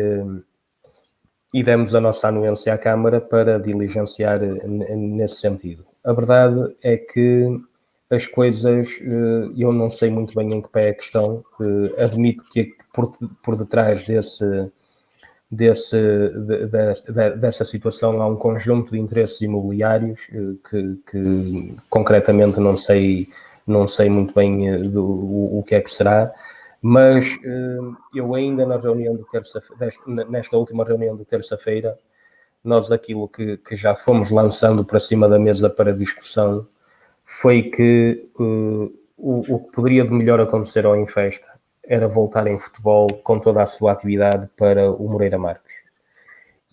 B: demos a nossa anuência à Câmara para diligenciar nesse sentido. A verdade é que as coisas, eu não sei muito bem em que pé é a questão, admito que por detrás dessa situação há um conjunto de interesses imobiliários que concretamente não sei muito bem o que é que será, mas eu ainda nesta última reunião de terça-feira, nós aquilo que já fomos lançando para cima da mesa para discussão foi que o que poderia de melhor acontecer ao Infesta era voltar em futebol com toda a sua atividade para o Moreira Marques.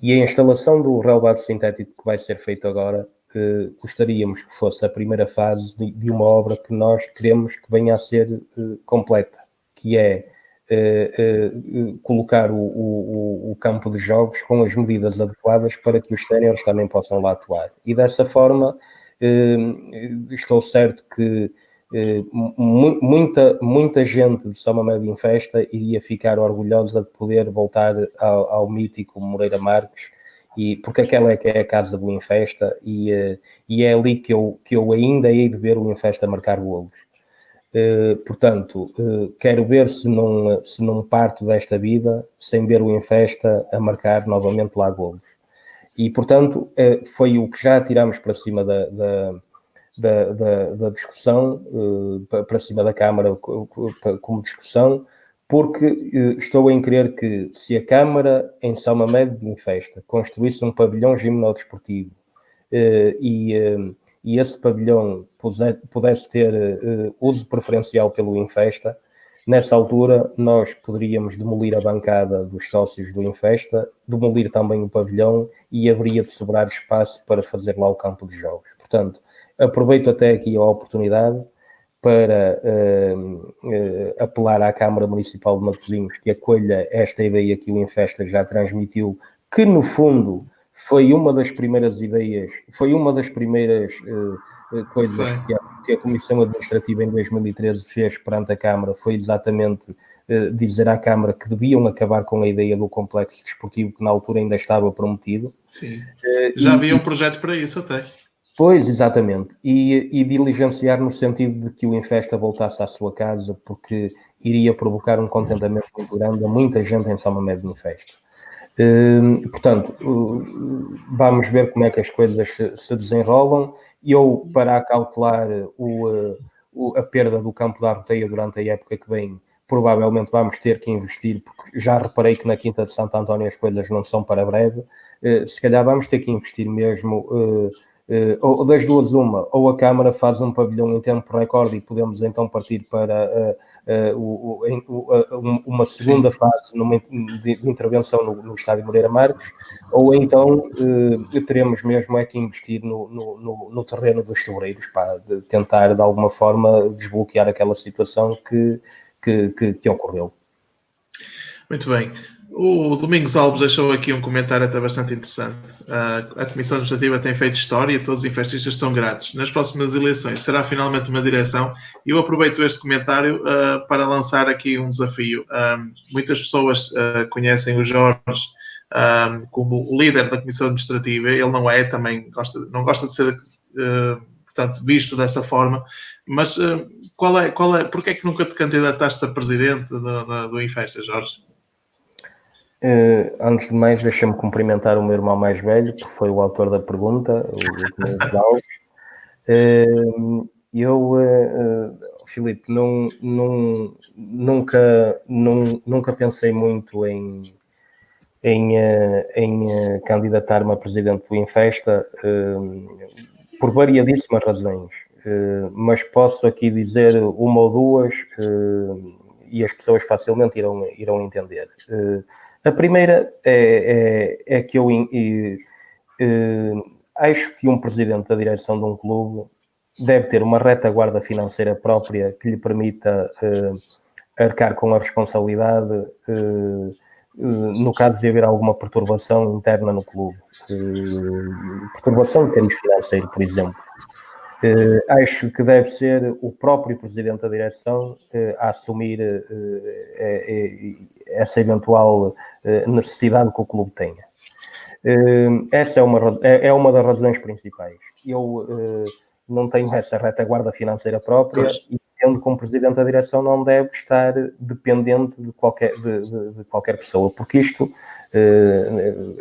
B: E a instalação do relevado sintético que vai ser feito agora, gostaríamos que fosse a primeira fase de uma obra que nós queremos que venha a ser completa, que é colocar o campo de jogos com as medidas adequadas para que os séniores também possam lá atuar. E dessa forma, estou certo que muita gente de São Mamede em Festa iria ficar orgulhosa de poder voltar ao mítico Moreira Marques, porque aquela é que é a casa do Infesta, e é ali que eu ainda hei de ver o Infesta marcar golos. Portanto, quero ver se não parto desta vida sem ver o Infesta a marcar novamente lá golos. E, portanto, foi o que já tirámos para cima da discussão, para cima da Câmara como discussão, porque estou em crer que se a Câmara em São Mamede de Infesta construísse um pavilhão gimnodesportivo e esse pavilhão pudesse ter uso preferencial pelo Infesta, nessa altura nós poderíamos demolir a bancada dos sócios do Infesta, demolir também o pavilhão e haveria de sobrar espaço para fazer lá o campo de jogos. Portanto, aproveito até aqui a oportunidade para apelar à Câmara Municipal de Matosinhos que acolha esta ideia que o Infesta já transmitiu, que no fundo foi uma das primeiras ideias, foi uma das primeiras coisas que a Comissão Administrativa em 2013 fez perante a Câmara, foi exatamente dizer à Câmara que deviam acabar com a ideia do complexo desportivo que na altura ainda estava prometido.
A: Sim, já havia um projeto para isso até.
B: Pois, exatamente, e diligenciar no sentido de que o Infesta voltasse à sua casa, porque iria provocar um contentamento muito grande a muita gente em São Mamede no Festa. Portanto, vamos ver como é que as coisas se desenrolam. Eu, para acautelar a perda do campo da Arroteia durante a época que vem, provavelmente vamos ter que investir, porque já reparei que na Quinta de Santo António as coisas não são para breve. Se calhar vamos ter que investir mesmo, ou das duas uma, ou a Câmara faz um pavilhão em tempo recorde e podemos então partir para uma segunda fase de intervenção no Estádio Moreira Marques, ou então teremos mesmo é que investir no terreno dos Sobreiros, para tentar de alguma forma desbloquear aquela situação que ocorreu.
A: Muito bem. O Domingos Alves deixou aqui um comentário até bastante interessante. A Comissão Administrativa tem feito história e todos os infestistas são gratos. Nas próximas eleições será finalmente uma direção. E eu aproveito este comentário para lançar aqui um desafio. Muitas pessoas conhecem o Jorge como o líder da Comissão Administrativa. Ele não é, também não gosta de ser portanto, visto dessa forma. Mas porquê é que nunca te candidataste a presidente do Infesta, Jorge?
B: Antes de mais, deixa-me cumprimentar o meu irmão mais velho, que foi o autor da pergunta, o Domingos Alves. Filipe, nunca pensei muito em candidatar-me a presidente do Infesta, por variadíssimas razões, mas posso aqui dizer uma ou duas e as pessoas facilmente irão entender. A primeira é que eu acho que um presidente da direção de um clube deve ter uma retaguarda financeira própria que lhe permita arcar com a responsabilidade no caso de haver alguma perturbação interna no clube. Perturbação em termos financeiros, por exemplo. Acho que deve ser o próprio presidente da direção a assumir essa eventual necessidade que o clube tenha. Essa é uma das razões principais. Eu não tenho essa retaguarda financeira própria e entendo que um presidente da direção não deve estar dependente de qualquer pessoa, porque isto,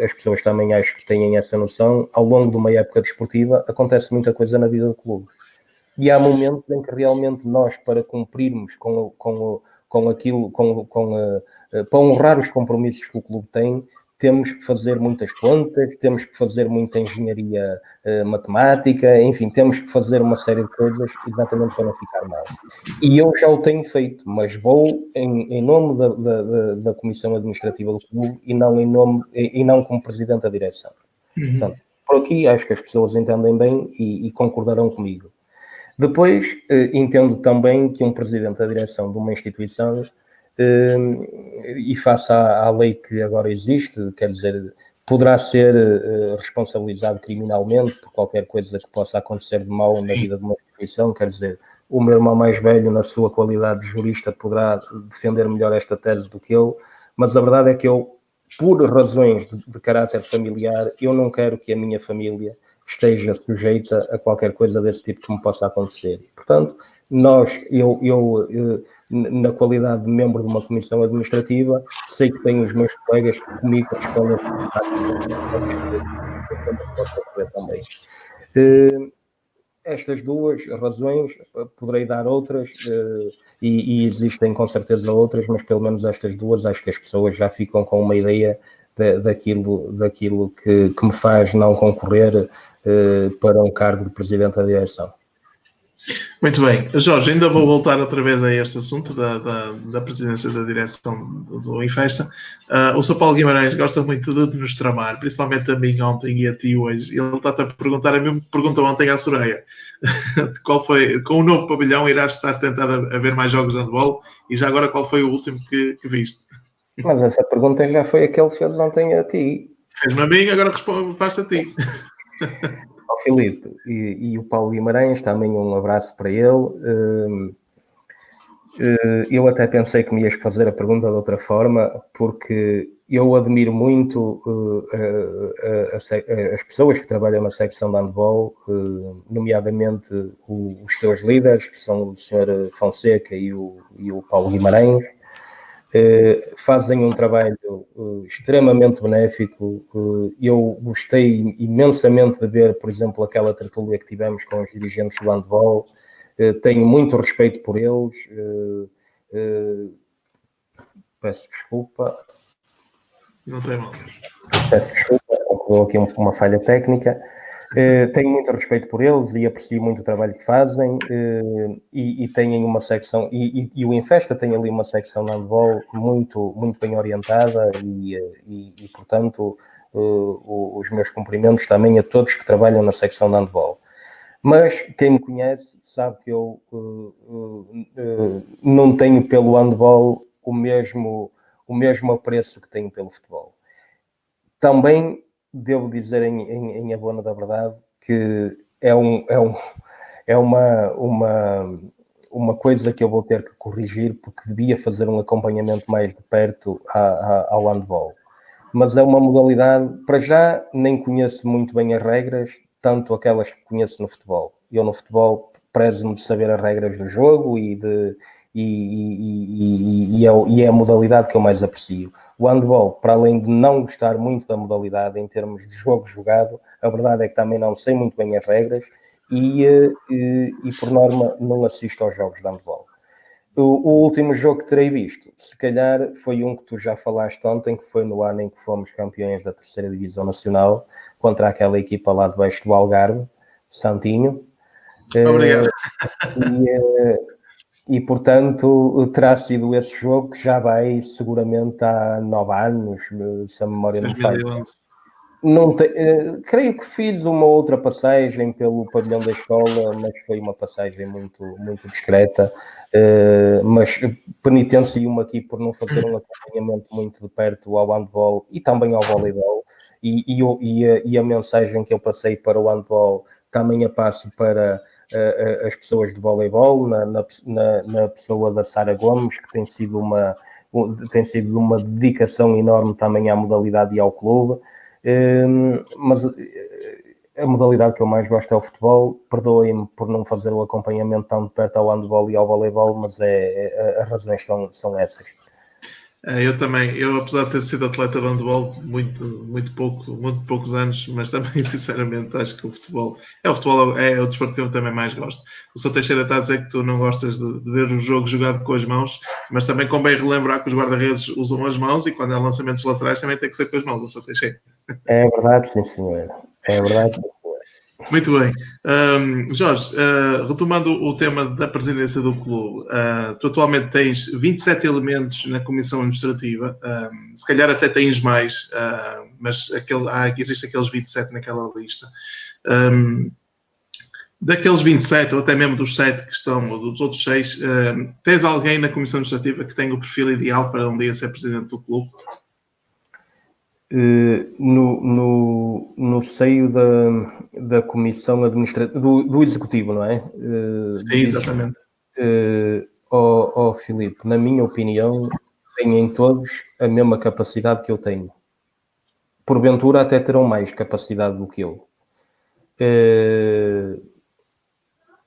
B: as pessoas também acho que têm essa noção, ao longo de uma época desportiva acontece muita coisa na vida do clube. E há momentos em que realmente nós, para cumprirmos com aquilo, para honrar os compromissos que o clube tem, temos que fazer muitas contas, temos que fazer muita engenharia matemática, enfim, temos que fazer uma série de coisas exatamente para não ficar mal. E eu já o tenho feito, mas vou em nome da Comissão Administrativa do Clube e não como Presidente da Direção. Portanto, por aqui acho que as pessoas entendem bem e concordarão comigo. Depois, entendo também que um Presidente da Direção de uma instituição, e face à lei que agora existe, quer dizer, poderá ser responsabilizado criminalmente por qualquer coisa que possa acontecer de mal na vida de uma instituição, quer dizer, o meu irmão mais velho, na sua qualidade de jurista, poderá defender melhor esta tese do que eu, mas a verdade é que eu, por razões de caráter familiar, eu não quero que a minha família esteja sujeita a qualquer coisa desse tipo que me possa acontecer. Portanto, eu na qualidade de membro de uma comissão administrativa, sei que tenho os meus colegas que comigo respondem também. Estas duas razões, poderei dar outras, e existem com certeza outras, mas pelo menos estas duas, acho que as pessoas já ficam com uma ideia daquilo que me faz não concorrer para um cargo de Presidente da Direção.
A: Muito bem. Jorge, ainda vou voltar outra vez a este assunto da presidência da direção do Infesta. O Sr. Paulo Guimarães gosta muito de nos tramar, principalmente a mim ontem e a ti hoje. Ele está-te a perguntar a mim, perguntou ontem à Soraya, qual foi, com o novo pavilhão, irás estar tentado a ver mais jogos de handball, e já agora qual foi o último que viste?
B: Mas essa pergunta já foi a que ele fez ontem a ti.
A: Fez-me a mim, agora faz-te a ti.
B: Ao Filipe e o Paulo Guimarães, também um abraço para ele. Eu até pensei que me ias fazer a pergunta de outra forma, porque eu admiro muito as pessoas que trabalham na secção de handball, nomeadamente os seus líderes, que são o Sr. Fonseca e o Paulo Guimarães. Fazem um trabalho extremamente benéfico. Eu gostei imensamente de ver, por exemplo, aquela tertúlia que tivemos com os dirigentes do handball. Tenho muito respeito por eles. Peço desculpa.
A: Não tem mal.
B: Peço desculpa, ocorreu aqui uma falha técnica. Tenho muito respeito por eles e aprecio muito o trabalho que fazem, e têm uma secção, e o Infesta tem ali uma secção de handball muito, muito bem orientada e portanto, os meus cumprimentos também a todos que trabalham na secção de handball. Mas quem me conhece sabe que eu não tenho pelo handball o mesmo apreço que tenho pelo futebol. Também devo dizer em abono da verdade que é uma coisa que eu vou ter que corrigir, porque devia fazer um acompanhamento mais de perto ao handball. Mas é uma modalidade, para já nem conheço muito bem as regras, tanto aquelas que conheço no futebol. Eu no futebol prezo-me de saber as regras do jogo e é a modalidade que eu mais aprecio. O handball, para além de não gostar muito da modalidade em termos de jogo jogado, a verdade é que também não sei muito bem as regras e por norma não assisto aos jogos de handball. O último jogo que terei visto, se calhar, foi um que tu já falaste ontem, que foi no ano em que fomos campeões da 3ª Divisão Nacional, contra aquela equipa lá de baixo do Algarve, Santinho.
A: Obrigado.
B: E, portanto, terá sido esse jogo que já vai seguramente há 9 anos, se a memória não falha. Creio que fiz uma outra passagem pelo pavilhão da escola, mas foi uma passagem muito, muito discreta. Mas penitencio-me aqui por não fazer um acompanhamento muito de perto ao handball e também ao voleibol. E a mensagem que eu passei para o handball também a passo para as pessoas de voleibol, na pessoa da Sara Gomes, que tem sido uma dedicação enorme também à modalidade e ao clube. Mas a modalidade que eu mais gosto é o futebol. Perdoem-me por não fazer o acompanhamento tão de perto ao handball e ao voleibol, mas as razões são essas.
A: Eu também, apesar de ter sido atleta de handball muito poucos anos, mas também sinceramente acho que o futebol é o desporto que eu também mais gosto. O Sr. Teixeira está a dizer que tu não gostas de ver o jogo jogado com as mãos, mas também convém relembrar que os guarda-redes usam as mãos e quando há lançamentos laterais também tem que ser com as mãos, o Sr. Teixeira.
B: É verdade, sim, senhor. É verdade.
A: Muito bem. Jorge, retomando o tema da presidência do clube, tu atualmente tens 27 elementos na comissão administrativa, se calhar até tens mais, mas existe aqueles 27 naquela lista. Daqueles 27, ou até mesmo dos 7 que estão, ou dos outros 6, tens alguém na comissão administrativa que tenha o perfil ideal para um dia ser presidente do clube?
B: No seio da comissão administrativa, do executivo, não é?
A: Sim, exatamente.
B: Filipe, na minha opinião, têm todos a mesma capacidade que eu tenho. Porventura até terão mais capacidade do que eu.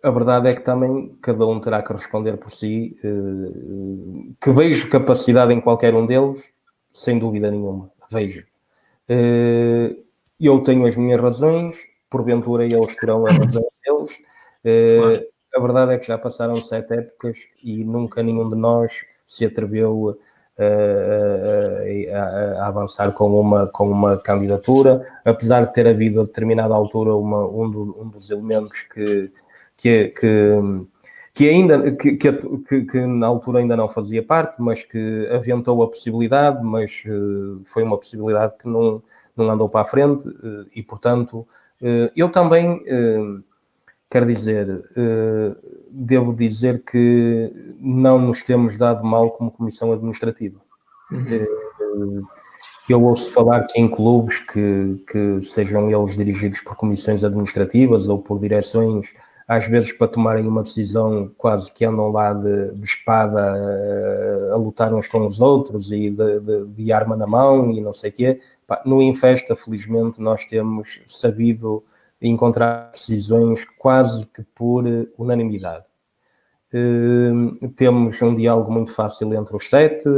B: A verdade é que também cada um terá que responder por si. Que vejo capacidade em qualquer um deles, sem dúvida nenhuma. Vejo. Eu tenho as minhas razões, porventura eles terão as razões deles.
A: Claro.
B: A verdade é que já passaram 7 épocas e nunca nenhum de nós se atreveu a avançar com uma candidatura, apesar de ter havido a determinada altura um dos elementos que na altura ainda não fazia parte, mas que aventou a possibilidade, mas foi uma possibilidade que não andou para a frente e, portanto, eu também, quero dizer, devo dizer que não nos temos dado mal como comissão administrativa. Eu ouço falar que em clubes que sejam eles dirigidos por comissões administrativas ou por direções, às vezes para tomarem uma decisão quase que andam lá de espada a lutar uns com os outros e de arma na mão e não sei o quê. No Infesta, felizmente, nós temos sabido encontrar decisões quase que por unanimidade. Temos um diálogo muito fácil entre os 7,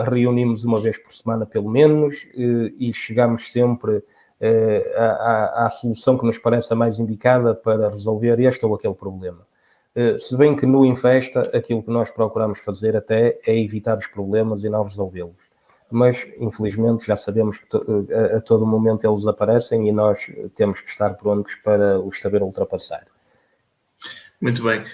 B: reunimos uma vez por semana pelo menos e chegamos sempre à solução que nos parece a mais indicada para resolver este ou aquele problema. Se bem que no Infesta aquilo que nós procuramos fazer até é evitar os problemas e não resolvê-los. Mas, infelizmente, já sabemos que a todo momento eles aparecem e nós temos que estar prontos para os saber ultrapassar.
A: Muito bem.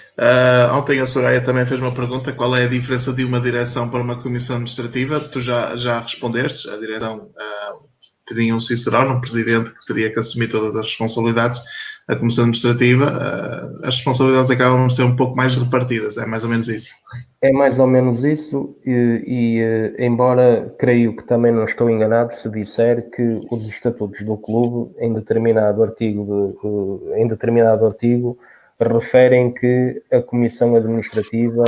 A: Ontem a Soraya também fez uma pergunta: qual é a diferença de uma direção para uma comissão administrativa? Tu já respondeste. A direção teria um cicerone, um presidente que teria que assumir todas as responsabilidades. A comissão administrativa, as responsabilidades acabam por ser um pouco mais repartidas. É mais ou menos isso.
B: É mais ou menos isso embora creio que também não estou enganado se disser que os estatutos do clube em determinado artigo referem que a comissão administrativa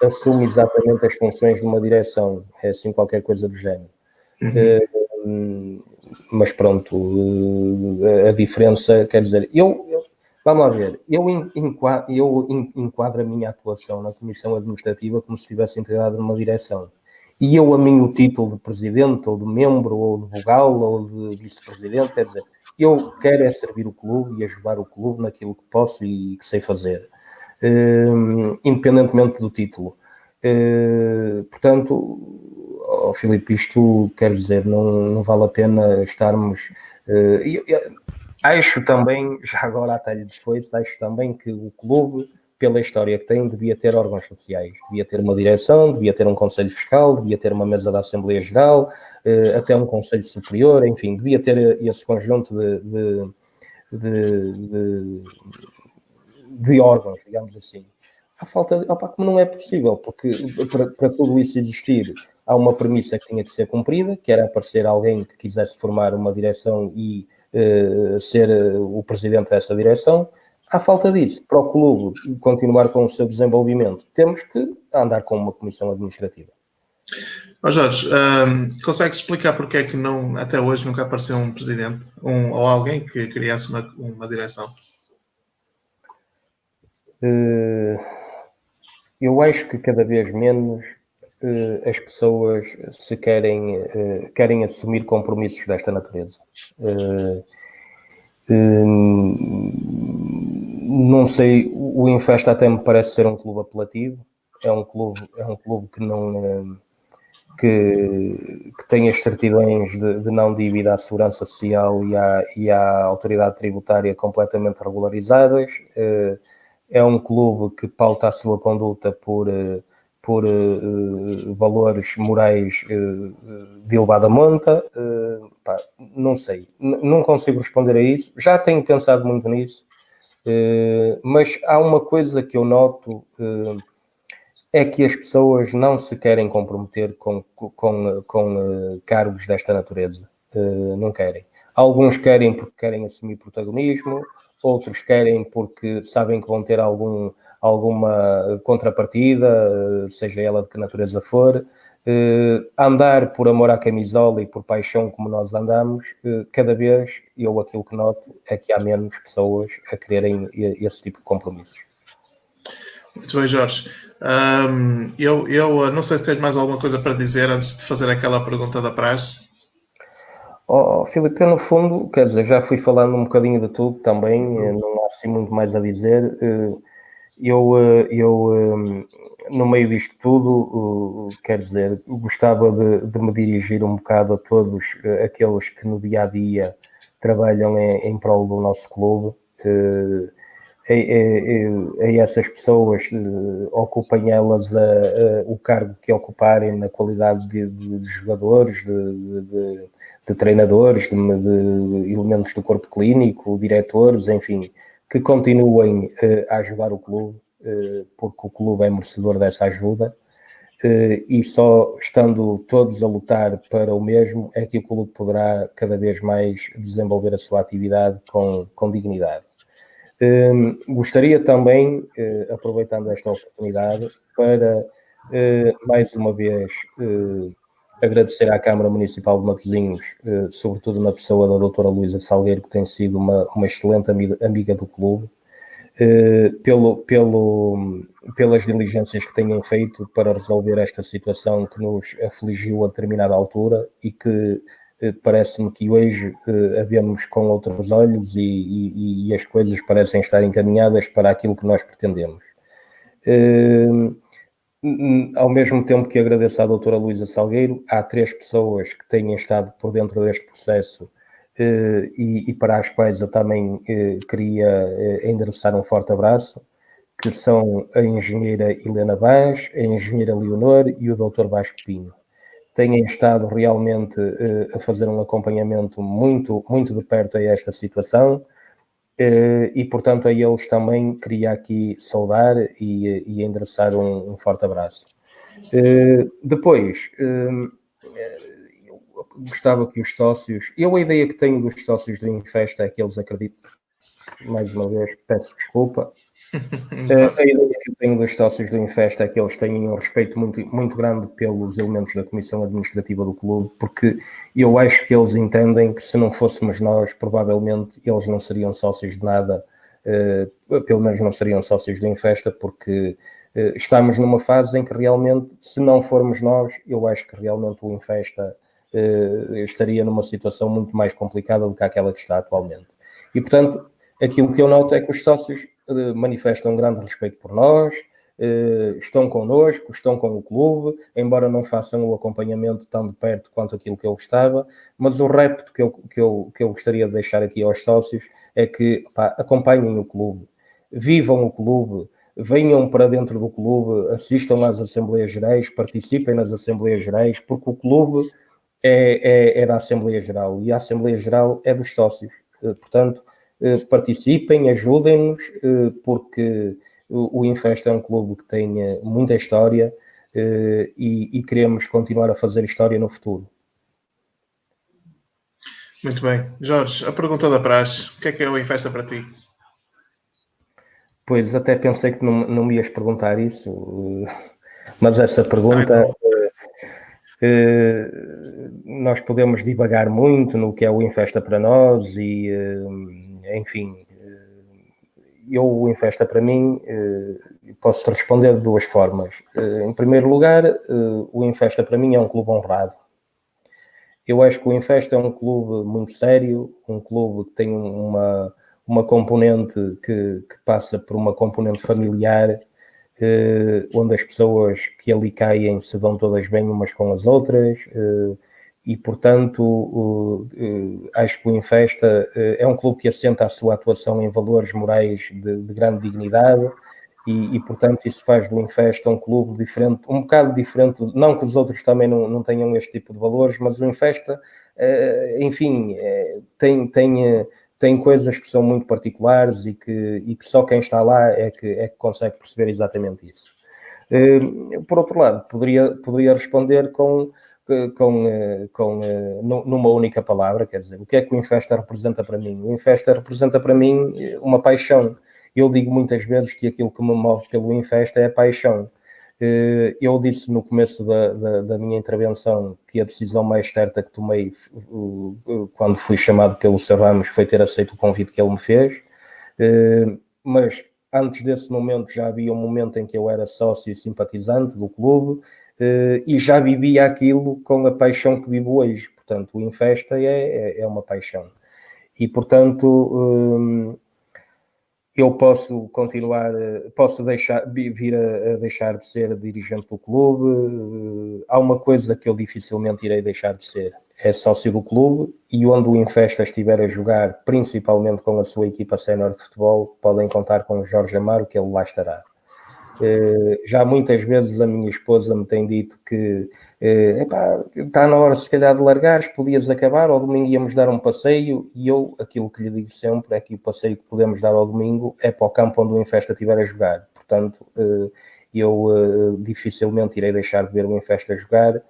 B: assume exatamente as funções de uma direção. É assim qualquer coisa do género. Mas pronto, a diferença, quer dizer, vamos lá ver, eu enquadro a minha atuação na comissão administrativa como se estivesse integrado numa direção. E eu a mim o título de presidente, ou de membro, ou de vogal, ou de vice-presidente, quer dizer, eu quero é servir o clube e ajudar o clube naquilo que posso e que sei fazer, independentemente do título. Portanto, Filipe, isto quer dizer, não vale a pena estarmos... acho também, já agora até lhe desfoice, acho também que o clube, pela história que tem, devia ter órgãos sociais, devia ter uma direção, devia ter um conselho fiscal, devia ter uma mesa da Assembleia Geral, até um conselho superior, enfim, devia ter esse conjunto de órgãos, digamos assim. Há falta de... como não é possível, porque para tudo isso existir, há uma premissa que tinha que ser cumprida, que era aparecer alguém que quisesse formar uma direção e ser o presidente dessa direção. Há falta disso. Para o clube continuar com o seu desenvolvimento, temos que andar com uma comissão administrativa.
A: Jorge, consegues explicar porque é que até hoje nunca apareceu um presidente ou alguém que criasse uma direção?
B: Eu acho que cada vez menos as pessoas se querem assumir compromissos desta natureza. Não sei, o Infesta até me parece ser um clube apelativo, é um clube que não que tem as certidões de não dívida à Segurança Social e à Autoridade Tributária completamente regularizadas. É um clube que pauta a sua conduta por valores morais de elevada monta. Não sei, não consigo responder a isso. Já tenho pensado muito nisso, mas há uma coisa que eu noto, é que as pessoas não se querem comprometer com cargos desta natureza. Não querem. Alguns querem porque querem assumir protagonismo, outros querem porque sabem que vão ter alguma contrapartida, seja ela de que natureza for. Andar por amor à camisola e por paixão como nós andamos, cada vez, aquilo que noto é que há menos pessoas a quererem esse tipo de compromissos.
A: Muito bem, Jorge. Eu não sei se tens mais alguma coisa para dizer antes de fazer aquela pergunta da praxe.
B: Filipe, eu no fundo, quer dizer, já fui falando um bocadinho de tudo também, não há assim muito mais a dizer. No meio disto tudo, quer dizer, gostava de me dirigir um bocado a todos aqueles que no dia a dia trabalham em prol do nosso clube. A essas pessoas, ocupem elas o cargo que ocuparem na qualidade de jogadores, de treinadores, de elementos do corpo clínico, diretores, enfim, que continuem a ajudar o clube, porque o clube é merecedor dessa ajuda, e só estando todos a lutar para o mesmo é que o clube poderá cada vez mais desenvolver a sua atividade com dignidade. Gostaria também, aproveitando esta oportunidade, para mais uma vez agradecer à Câmara Municipal de Matosinhos, sobretudo na pessoa da doutora Luísa Salgueiro, que tem sido uma excelente amiga do clube, pelas diligências que têm feito para resolver esta situação que nos afligiu a determinada altura e que parece-me que hoje a vemos com outros olhos e as coisas parecem estar encaminhadas para aquilo que nós pretendemos. Ao mesmo tempo que agradeço à doutora Luísa Salgueiro, há 3 pessoas que têm estado por dentro deste processo e para as quais eu também queria endereçar um forte abraço, que são a engenheira Helena Vaz, a engenheira Leonor e o Dr. Vasco Pinho. Têm estado realmente a fazer um acompanhamento muito, muito de perto a esta situação e, portanto, a eles também queria aqui saudar e endereçar um forte abraço. Depois, eu gostava que os sócios... a ideia que tenho dos sócios do Infesta é que eles acreditam, mais uma vez, peço desculpa, a ideia que eu tenho dos sócios do Infesta é que eles têm um respeito muito, muito grande pelos elementos da Comissão Administrativa do clube, porque eu acho que eles entendem que se não fôssemos nós, provavelmente eles não seriam sócios de nada, pelo menos não seriam sócios do Infesta, porque estamos numa fase em que realmente, se não formos nós, eu acho que realmente o Infesta estaria numa situação muito mais complicada do que aquela que está atualmente. E, portanto, aquilo que eu noto é que os sócios manifestam um grande respeito por nós, estão connosco, estão com o clube, embora não façam o acompanhamento tão de perto quanto aquilo que eu gostava, mas o repto que eu gostaria de deixar aqui aos sócios é que acompanhem o clube, vivam o clube, venham para dentro do clube, assistam às Assembleias Gerais, participem nas Assembleias Gerais, porque o clube é da Assembleia Geral e a Assembleia Geral é dos sócios. Portanto, participem, ajudem-nos, porque o Infesta é um clube que tem muita história e queremos continuar a fazer história no futuro.
A: Muito bem. Jorge, a pergunta da praxe, o que é o Infesta para ti?
B: Pois, até pensei que não me ias perguntar isso, mas essa pergunta... nós podemos divagar muito no que é o Infesta para nós e, enfim, o Infesta para mim, posso responder de duas formas. Em primeiro lugar, o Infesta para mim é um clube honrado. Eu acho que o Infesta é um clube muito sério, um clube que tem uma componente que passa por uma componente familiar, onde as pessoas que ali caem se dão todas bem umas com as outras, e portanto acho que o Infesta é um clube que assenta a sua atuação em valores morais de grande dignidade, e portanto isso faz do Infesta um clube diferente, um bocado diferente, não que os outros também não tenham este tipo de valores, mas o Infesta, enfim, tem coisas que são muito particulares e que só quem está lá é que consegue perceber exatamente isso. Por outro lado, poderia responder numa única palavra, quer dizer, o que é que o Infesta representa para mim? O Infesta representa para mim uma paixão. Eu digo muitas vezes que aquilo que me move pelo Infesta é a paixão. Eu disse no começo da minha intervenção que a decisão mais certa que tomei quando fui chamado pelo Sr. Ramos foi ter aceito o convite que ele me fez, mas antes desse momento já havia um momento em que eu era sócio e simpatizante do clube, e já vivia aquilo com a paixão que vivo hoje. Portanto, o Infesta é uma paixão. E, portanto, eu posso continuar, posso vir a deixar de ser dirigente do clube. Há uma coisa que eu dificilmente irei deixar de ser, é sócio do clube, e onde o Infesta estiver a jogar, principalmente com a sua equipa sénior de futebol, podem contar com o Jorge Amaro, que ele lá estará. Já muitas vezes a minha esposa me tem dito que está na hora se calhar de largares, podias acabar, ao domingo íamos dar um passeio, e eu, aquilo que lhe digo sempre é que o passeio que podemos dar ao domingo é para o campo onde o Infesta estiver a jogar. Portanto, eu dificilmente irei deixar de ver o Infesta jogar,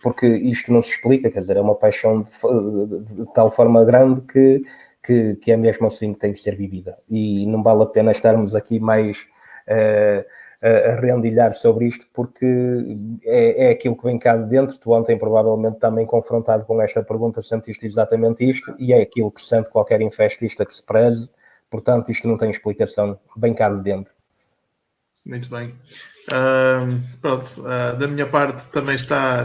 B: porque isto não se explica, quer dizer, é uma paixão de tal forma grande que é mesmo assim que tem que ser vivida, e não vale a pena estarmos aqui mais a rendilhar sobre isto, porque é aquilo que vem cá de dentro. Tu ontem provavelmente também confrontado com esta pergunta sentiste exatamente isto, e é aquilo que sente qualquer infestista que se preze. Portanto, isto não tem explicação, bem cá de dentro.
A: Muito bem. Pronto, da minha parte também está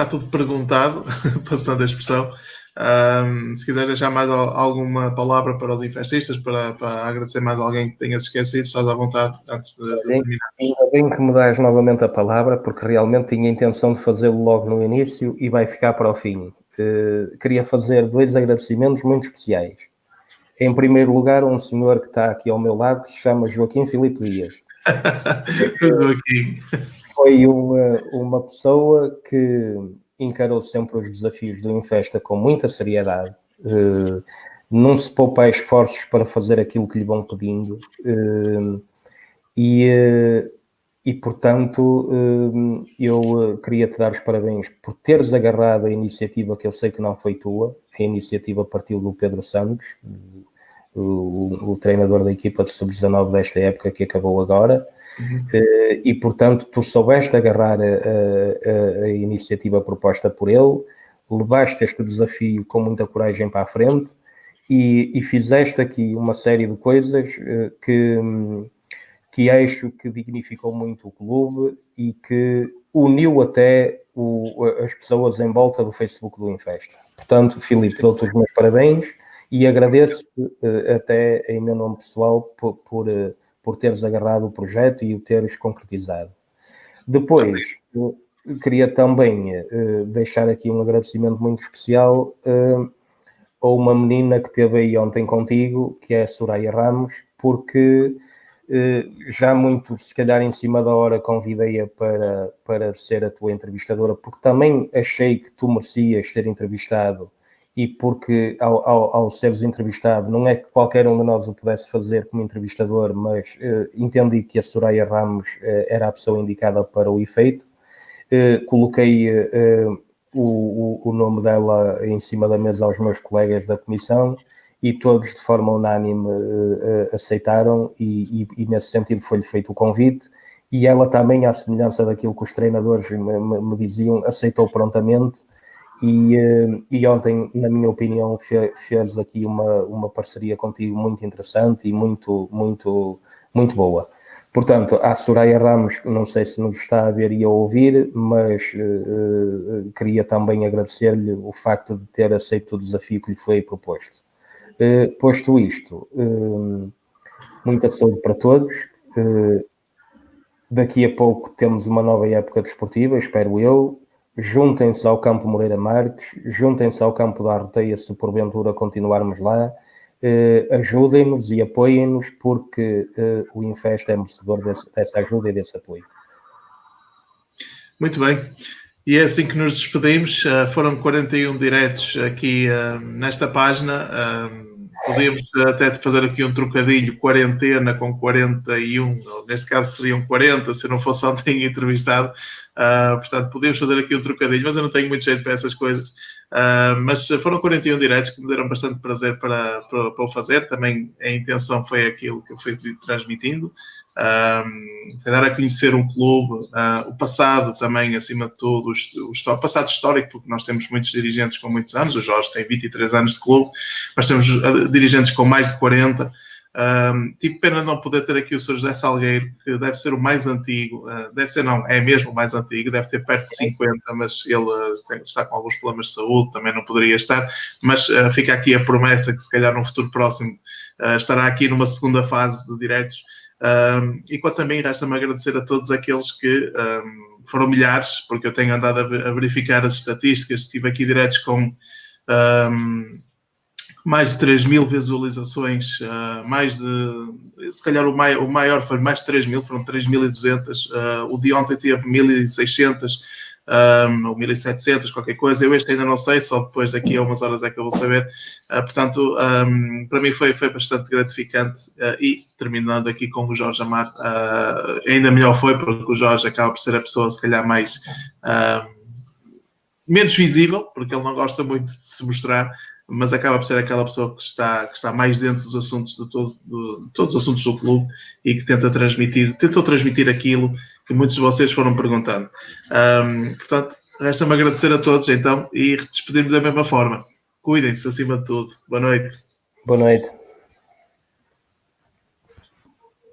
A: tudo perguntado, passando a expressão. Se quiseres deixar mais alguma palavra para os infestistas, para agradecer mais alguém que tenhas esquecido, estás à vontade antes de terminar.
B: Ainda bem que me dás novamente a palavra, porque realmente tinha a intenção de fazê-lo logo no início e vai ficar para o fim. Queria fazer 2 agradecimentos muito especiais. Em primeiro lugar, um senhor que está aqui ao meu lado, que se chama Joaquim Filipe Dias.
A: Joaquim.
B: Foi uma pessoa que encarou sempre os desafios do Infesta com muita seriedade, não se poupa esforços para fazer aquilo que lhe vão pedindo, e portanto, eu queria te dar os parabéns por teres agarrado a iniciativa, que eu sei que não foi tua. A iniciativa partiu do Pedro Santos, o treinador da equipa de sub-19 desta época, que acabou agora. E portanto tu soubeste agarrar a iniciativa proposta por ele, levaste este desafio com muita coragem para a frente, e fizeste aqui uma série de coisas que acho que dignificou muito o clube e que uniu até as pessoas em volta do Facebook do Infesta. Portanto, Filipe, dou-te os meus parabéns e agradeço até em meu nome pessoal por teres agarrado o projeto e o teres concretizado. Depois, queria também deixar aqui um agradecimento muito especial a uma menina que esteve aí ontem contigo, que é a Soraya Ramos, porque já muito, se calhar em cima da hora, convidei-a para ser a tua entrevistadora, porque também achei que tu merecias ser entrevistado, e porque ao seres entrevistado, não é que qualquer um de nós o pudesse fazer como entrevistador, mas entendi que a Soraya Ramos era a pessoa indicada para o efeito. Coloquei o nome dela em cima da mesa aos meus colegas da comissão, e todos de forma unânime aceitaram, e nesse sentido foi-lhe feito o convite, e ela também, à semelhança daquilo que os treinadores me diziam, aceitou prontamente. E ontem, na minha opinião, fez aqui uma parceria contigo muito interessante e muito boa. Portanto, à Soraya Ramos, não sei se nos está a ver e a ouvir, mas queria também agradecer-lhe o facto de ter aceito o desafio que lhe foi proposto. Posto isto, muita saúde para todos. Daqui a pouco temos uma nova época desportiva, espero eu. Juntem-se ao Campo Moreira Marques, juntem-se ao Campo da Arteia se porventura continuarmos lá. Ajudem-nos e apoiem-nos, porque o Infesta é merecedor dessa ajuda e desse apoio.
A: Muito bem. E é assim que nos despedimos. Foram 41 diretos aqui nesta página. Podíamos até fazer aqui um trocadilho, quarentena com 41, ou neste caso seriam 40, se não fosse ontem entrevistado. Portanto, podíamos fazer aqui um trocadilho, mas eu não tenho muito jeito para essas coisas. Mas foram 41 diretos que me deram bastante prazer para o fazer. Também a intenção foi aquilo que eu fui transmitindo. Dar a conhecer um clube, o passado também, acima de tudo, o passado histórico, porque nós temos muitos dirigentes com muitos anos. O Jorge tem 23 anos de clube, mas temos dirigentes com mais de 40. Tive pena de não poder ter aqui o Sr. José Salgueiro, que deve ser o mais antigo, é mesmo o mais antigo, deve ter perto de 50, mas ele está com alguns problemas de saúde, também não poderia estar, mas fica aqui a promessa que se calhar num futuro próximo estará aqui numa segunda fase de diretos. E quanto a mim, resta-me agradecer a todos aqueles que foram milhares, porque eu tenho andado a verificar as estatísticas. Estive aqui diretos com mais de 3.000 visualizações, se calhar o maior foi mais de 3.000, foram 3.200. O de ontem teve 1.600 ou 1.700, qualquer coisa. Eu este ainda não sei, só depois daqui a umas horas é que eu vou saber. Portanto, para mim foi bastante gratificante. E terminando aqui com o Jorge Amar, ainda melhor foi, porque o Jorge acaba por ser a pessoa se calhar mais menos visível, porque ele não gosta muito de se mostrar, mas acaba por ser aquela pessoa que está mais dentro dos assuntos de todos os assuntos do clube e que tentou transmitir aquilo que muitos de vocês foram perguntando. Portanto, resta-me agradecer a todos então e despedir-me da mesma forma. Cuidem-se acima de tudo. Boa noite.
B: Boa noite.